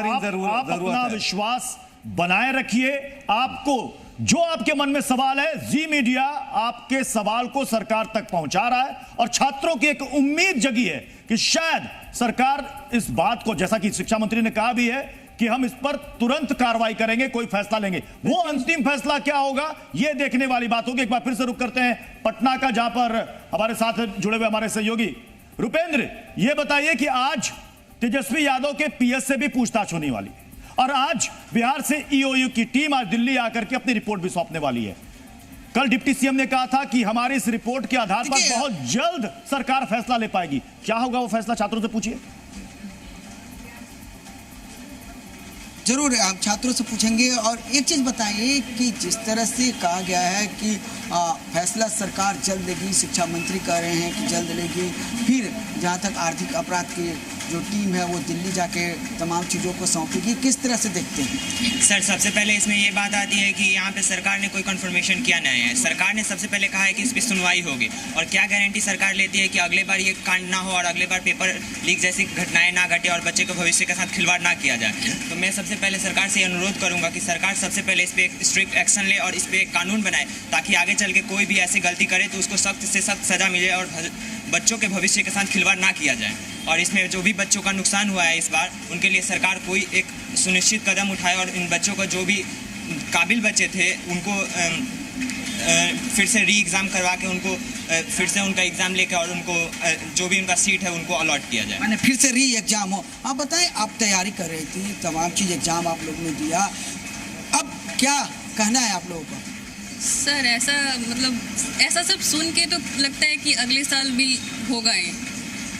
अपना विश्वास बनाए रखिए। आपको जो आपके मन में सवाल है, जी मीडिया आपके सवाल को सरकार तक पहुंचा रहा है, और छात्रों की एक उम्मीद जगी है कि शायद सरकार इस बात को, जैसा कि शिक्षा मंत्री ने कहा भी है कि हम इस पर तुरंत कार्रवाई करेंगे, कोई फैसला लेंगे। वो अंतिम फैसला क्या होगा ये देखने वाली बात होगी। एक बार फिर से रुक करते हैं पटना का, जहां पर हमारे साथ जुड़े हुए हमारे सहयोगी रुपेंद्र, ये बताइए कि आज तेजस्वी यादव के पीएस से भी पूछताछ होने वाली है, और आज बिहार से ईओयू की टीम आज दिल्ली आकर के अपनी रिपोर्ट भी सौंपने वाली है। कल डिप्टी सीएम ने कहा था कि हमारी इस रिपोर्ट के आधार पर बहुत जल्द सरकार फैसला ले पाएगी। क्या होगा वो फैसला, छात्रों से पूछिए। जरूर आप छात्रों से पूछेंगे। और एक चीज़ बताइए कि जिस तरह से कहा गया है कि फैसला सरकार जल्द लेगी, शिक्षा मंत्री कह रहे हैं कि जल्द लेगी, फिर जहाँ तक आर्थिक अपराध की जो टीम है वो दिल्ली जाके तमाम चीज़ों को सौंपेगी, किस तरह से देखते हैं? सर सबसे पहले इसमें ये बात आती है कि यहाँ पे सरकार ने कोई कंफर्मेशन किया नहीं है। सरकार ने सबसे पहले कहा है कि इस पर सुनवाई होगी, और क्या गारंटी सरकार लेती है कि अगले बार ये कांड ना हो और अगले बार पेपर लीक जैसी घटनाएं ना घटे और बच्चे के भविष्य के साथ खिलवाड़ ना किया जाए। तो मैं सबसे पहले सरकार से अनुरोध करूंगा कि सरकार सबसे पहले इस पर एक स्ट्रिक्ट एक्शन ले और इस पर एक कानून बनाए, ताकि आगे चल के कोई भी ऐसी गलती करे तो उसको सख्त से सख्त सजा मिले और बच्चों के भविष्य के साथ खिलवाड़ ना किया जाए। और इसमें जो भी बच्चों का नुकसान हुआ है इस बार, उनके लिए सरकार कोई एक सुनिश्चित कदम उठाए और इन बच्चों का जो भी काबिल बच्चे थे उनको फिर से री एग्ज़ाम करवा के उनको फिर से उनका एग्ज़ाम लेकर और उनको जो भी उनका सीट है उनको अलॉट किया जाए। मैंने फिर से री एग्ज़ाम हो। आप बताएं, आप तैयारी कर रही थी, तमाम चीज़ एग्ज़ाम आप लोगों ने दिया, अब क्या कहना है आप लोगों का? सर ऐसा सब सुन के तो लगता है कि अगले साल भी होगा ही।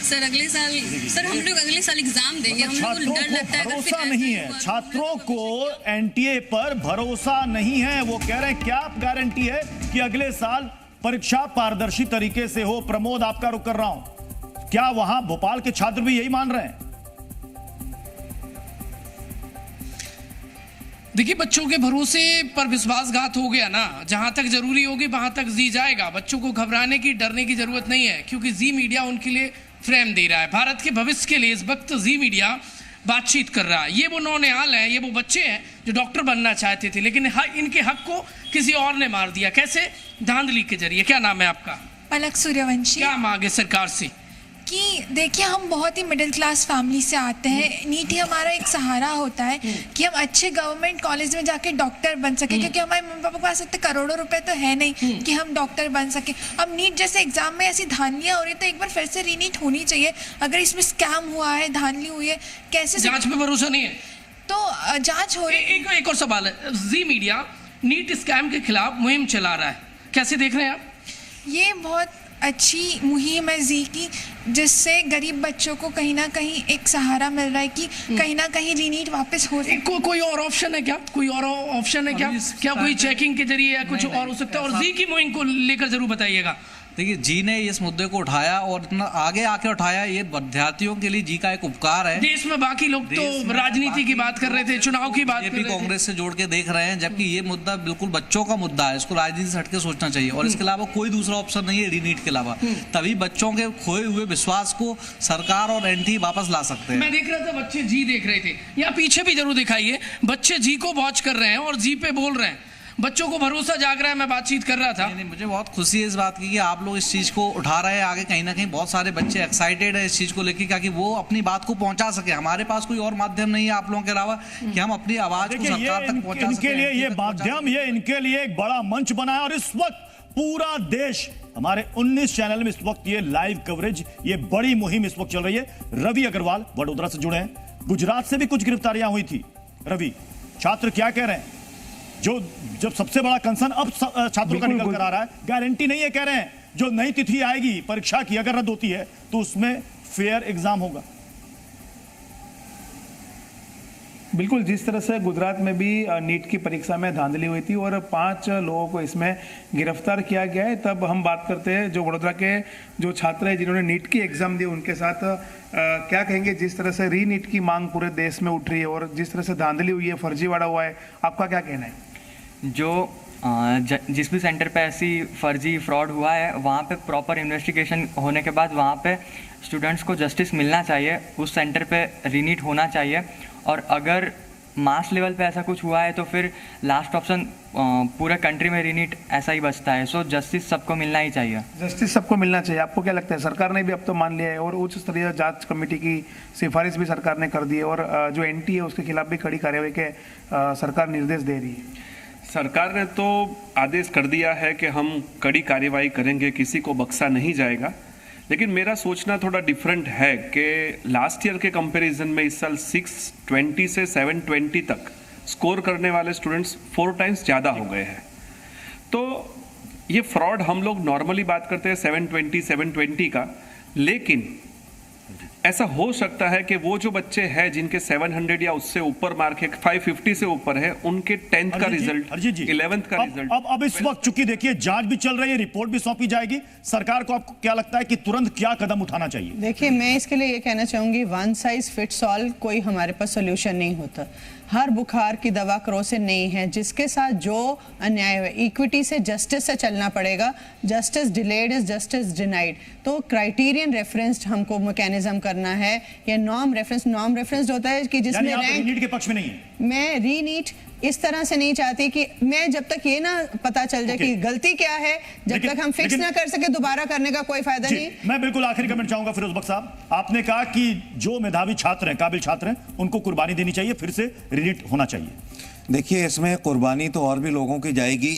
सर अगले साल सर हम लोग अगले साल एग्जाम देंगे, हम लोग को डर लगता है। भरोसा नहीं है छात्रों को, एनटीए पर भरोसा नहीं है। वो कह रहे हैं क्या गारंटी है कि अगले साल परीक्षा पारदर्शी तरीके से हो? प्रमोद, आपका रुख कर रहा हूं, क्या वहां भोपाल के छात्र भी यही मान रहे हैं? देखिए, बच्चों के भरोसे पर विश्वासघात हो गया ना, जहां तक जरूरी होगी वहां तक जी जाएगा। बच्चों को घबराने की, डरने की जरूरत नहीं है, क्योंकि जी मीडिया उनके लिए फ्रेम दे रहा है। भारत के भविष्य के लिए इस वक्त जी मीडिया बातचीत कर रहा है। ये वो नौनिहाल हैं, ये वो बच्चे हैं जो डॉक्टर बनना चाहते थे, लेकिन इनके हक को किसी और ने मार दिया। कैसे? धांधली के जरिए। क्या नाम है आपका? पलक सूर्यवंशी। क्या मांगे सरकार से? कि देखिए, हम बहुत ही मिडिल क्लास फैमिली से आते हैं। नीट ही हमारा एक सहारा होता है कि हम अच्छे गवर्नमेंट कॉलेज में जाके डॉक्टर बन सके, क्योंकि हमारे मम्मी पापा के पास इतने करोड़ों रुपए तो है नहीं कि हम डॉक्टर बन सके। अब नीट जैसे एग्जाम में ऐसी धांधलियां हो रही है, तो एक बार फिर से रीनीट होनी चाहिए। अगर इसमें स्कैम हुआ है, धांधली हुई है, कैसे जांच पे भरोसा नहीं है तो जांच हो रही है। एक और सवाल है, जी मीडिया नीट स्कैम के खिलाफ मुहिम चला रहा है, कैसे देख रहे हैं आप? ये बहुत अच्छी मुहिम है जी की, जिससे गरीब बच्चों को कहीं ना कहीं एक सहारा मिल रहा है कि कहीं ना कहीं रीनीट वापस हो जाए। कोई और ऑप्शन है क्या? कोई और ऑप्शन है क्या कोई चेकिंग के जरिए या कुछ और हो सकता है? और जी की मुहिम को लेकर जरूर बताइएगा। देखिए, जी ने इस मुद्दे को उठाया और इतना आगे आके उठाया, ये विद्यार्थियों के लिए जी का एक उपकार है। देश में बाकी लोग तो राजनीति की बात कर रहे थे, चुनाव की बात कर रहे थे, कांग्रेस से जोड़ के देख रहे हैं, जबकि ये मुद्दा बिल्कुल बच्चों का मुद्दा है। इसको राजनीति से हटके सोचना चाहिए और इसके अलावा कोई दूसरा ऑप्शन नहीं है रीनीट के अलावा। तभी बच्चों के खोए हुए विश्वास को सरकार और एनटी वापस ला सकते हैं। मैं देख रहा था बच्चे जी देख रहे थे, यहाँ पीछे भी जरूर दिखाइए, बच्चे जी को वॉच कर रहे हैं और जी पे बोल रहे हैं। बच्चों को भरोसा जाग रहा है। मैं बातचीत कर रहा था, नहीं, मुझे बहुत खुशी है इस बात की कि आप लोग इस चीज को उठा रहे हैं आगे। कहीं ना कहीं बहुत सारे बच्चे एक्साइटेड है इस चीज को लेकर, ताकि वो अपनी बात को पहुंचा सके। हमारे पास कोई और माध्यम नहीं है आप लोगों के अलावा कि हम अपनी आवाज को सरकार तक पहुंचा सके। इनके लिए ये माध्यम, ये इनके लिए एक बड़ा मंच बना है। और इस वक्त पूरा देश, हमारे 19 चैनल में इस वक्त ये लाइव कवरेज, ये बड़ी मुहिम इस वक्त चल रही है। रवि अग्रवाल वडोदरा से जुड़े हैं, गुजरात से भी कुछ गिरफ्तारियां हुई थी। रवि, छात्र क्या कह रहे हैं? जब सबसे बड़ा कंसर्न अब छात्रों का निकल कर आ रहा है, गारंटी नहीं है, कह रहे हैं जो नई तिथि आएगी परीक्षा की, अगर रद्द होती है तो उसमें फेयर एग्जाम होगा। बिल्कुल, जिस तरह से गुजरात में भी नीट की परीक्षा में धांधली हुई थी और 5 लोगों को इसमें गिरफ्तार किया गया है, तब हम बात करते हैं जो वडोदरा के जो छात्र हैं जिन्होंने नीट की एग्जाम दी, उनके साथ क्या कहेंगे? जिस तरह से री नीट की मांग पूरे देश में उठ रही है और जिस तरह से धांधली हुई है, फर्जीवाड़ा हुआ है, आपका क्या कहना है? जिस भी सेंटर पे ऐसी फर्जी फ्रॉड हुआ है, वहाँ पे प्रॉपर इन्वेस्टिगेशन होने के बाद वहाँ पे स्टूडेंट्स को जस्टिस मिलना चाहिए, उस सेंटर पे रीनीट होना चाहिए। और अगर मास लेवल पे ऐसा कुछ हुआ है तो फिर लास्ट ऑप्शन पूरे कंट्री में रीनीट ऐसा ही बचता है। सो जस्टिस सबको मिलना ही चाहिए। जस्टिस सबको मिलना चाहिए, आपको क्या लगता है? सरकार ने भी अब तो मान लिया है और उच्च स्तरीय जांच कमेटी की सिफारिश भी सरकार ने कर दी है और जो एनटी है उसके खिलाफ भी कड़ी कार्रवाई के सरकार निर्देश दे रही है। सरकार ने तो आदेश कर दिया है कि हम कड़ी कार्रवाई करेंगे, किसी को बख्शा नहीं जाएगा। लेकिन मेरा सोचना थोड़ा डिफरेंट है कि लास्ट ईयर के कंपैरिजन में इस साल 620 से 720 तक स्कोर करने वाले स्टूडेंट्स 4 टाइम्स ज़्यादा हो गए हैं। तो ये फ्रॉड हम लोग नॉर्मली बात करते हैं 720 का, लेकिन ऐसा हो सकता है कि वो जो बच्चे हैं जिनके 700 या उससे ऊपर मार्क है, 550 से ऊपर है, उनके 10th का रिजल्ट, 11th का रिजल्ट। अब इस वक्त चूंकि देखिए जांच भी चल रही है, रिपोर्ट भी सौंपी जाएगी, सरकार को आपको क्या लगता है कि तुरंत क्या कदम उठाना चाहिए? देखिए, मैं इसके लिए ये कहना चाहूंगी, वन साइज फिट्स ऑल कोई हमारे पास सोल्यूशन नहीं होता। हर बुखार की दवा क्रोसिन नहीं है। जिसके साथ जो अन्याय है, इक्विटी से, जस्टिस से चलना पड़ेगा। Justice delayed is justice denied. तो क्राइटेरियन रेफरेंस्ड हमको मैकेनिज्म करना है, या नॉर्म रेफरेंस्ड होता है कि जिसमें रैंक रीनीट के पक्ष में नहीं है। मैं रीनीट इस तरह से नहीं चाहती कि मैं जब तक ये ना पता चल जाए कि गलती क्या है, जब तक हम फिक्स ना कर सके, दोबारा करने का कोई फायदा नहीं। मैं बिल्कुल आखिरी कमेंट चाहूंगा फिरोज बख्श साहब, आपने कहा कि जो मेधावी छात्र हैं, काबिल छात्र हैं, उनको कुर्बानी देनी चाहिए, फिर से रीनीट होना चाहिए। देखिए, इसमें कुर्बानी तो और भी लोगों की जाएगी।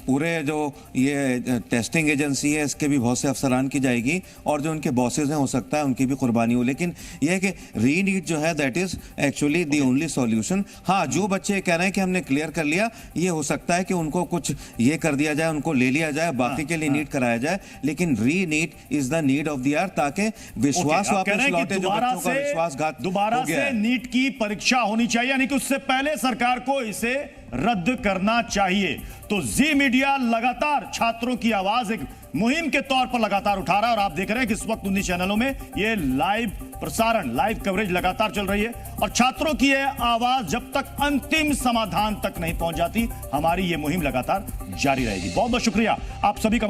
पूरे जो ये टेस्टिंग एजेंसी है इसके भी बहुत से अफसरान की जाएगी, और जो उनके बॉसेस हैं हो सकता है उनकी भी कुर्बानी हो। लेकिन यह है कि रीनीट जो है that is actually the only solution. हाँ, जो बच्चे कह रहे हैं कि हमने क्लियर कर लिया, ये हो सकता है कि उनको कुछ ये कर दिया जाए, उनको ले लिया जाए, बाकी के लिए नीट कराया जाए। लेकिन reNEET is the need of the hour, ताकि विश्वास वापस लौटे जो बच्चों का विश्वासघात दोबारा से नीट की परीक्षा होनी चाहिए, यानी कि उससे पहले सरकार को इसे रद्द करना चाहिए। तो जी मीडिया लगातार छात्रों की आवाज एक मुहिम के तौर पर लगातार उठा रहा है, और आप देख रहे हैं कि इस वक्त 19 चैनलों में ये लाइव प्रसारण, लाइव कवरेज लगातार चल रही है। और छात्रों की यह आवाज जब तक अंतिम समाधान तक नहीं पहुंच जाती, हमारी ये मुहिम लगातार जारी रहेगी। बहुत बहुत शुक्रिया आप सभी का।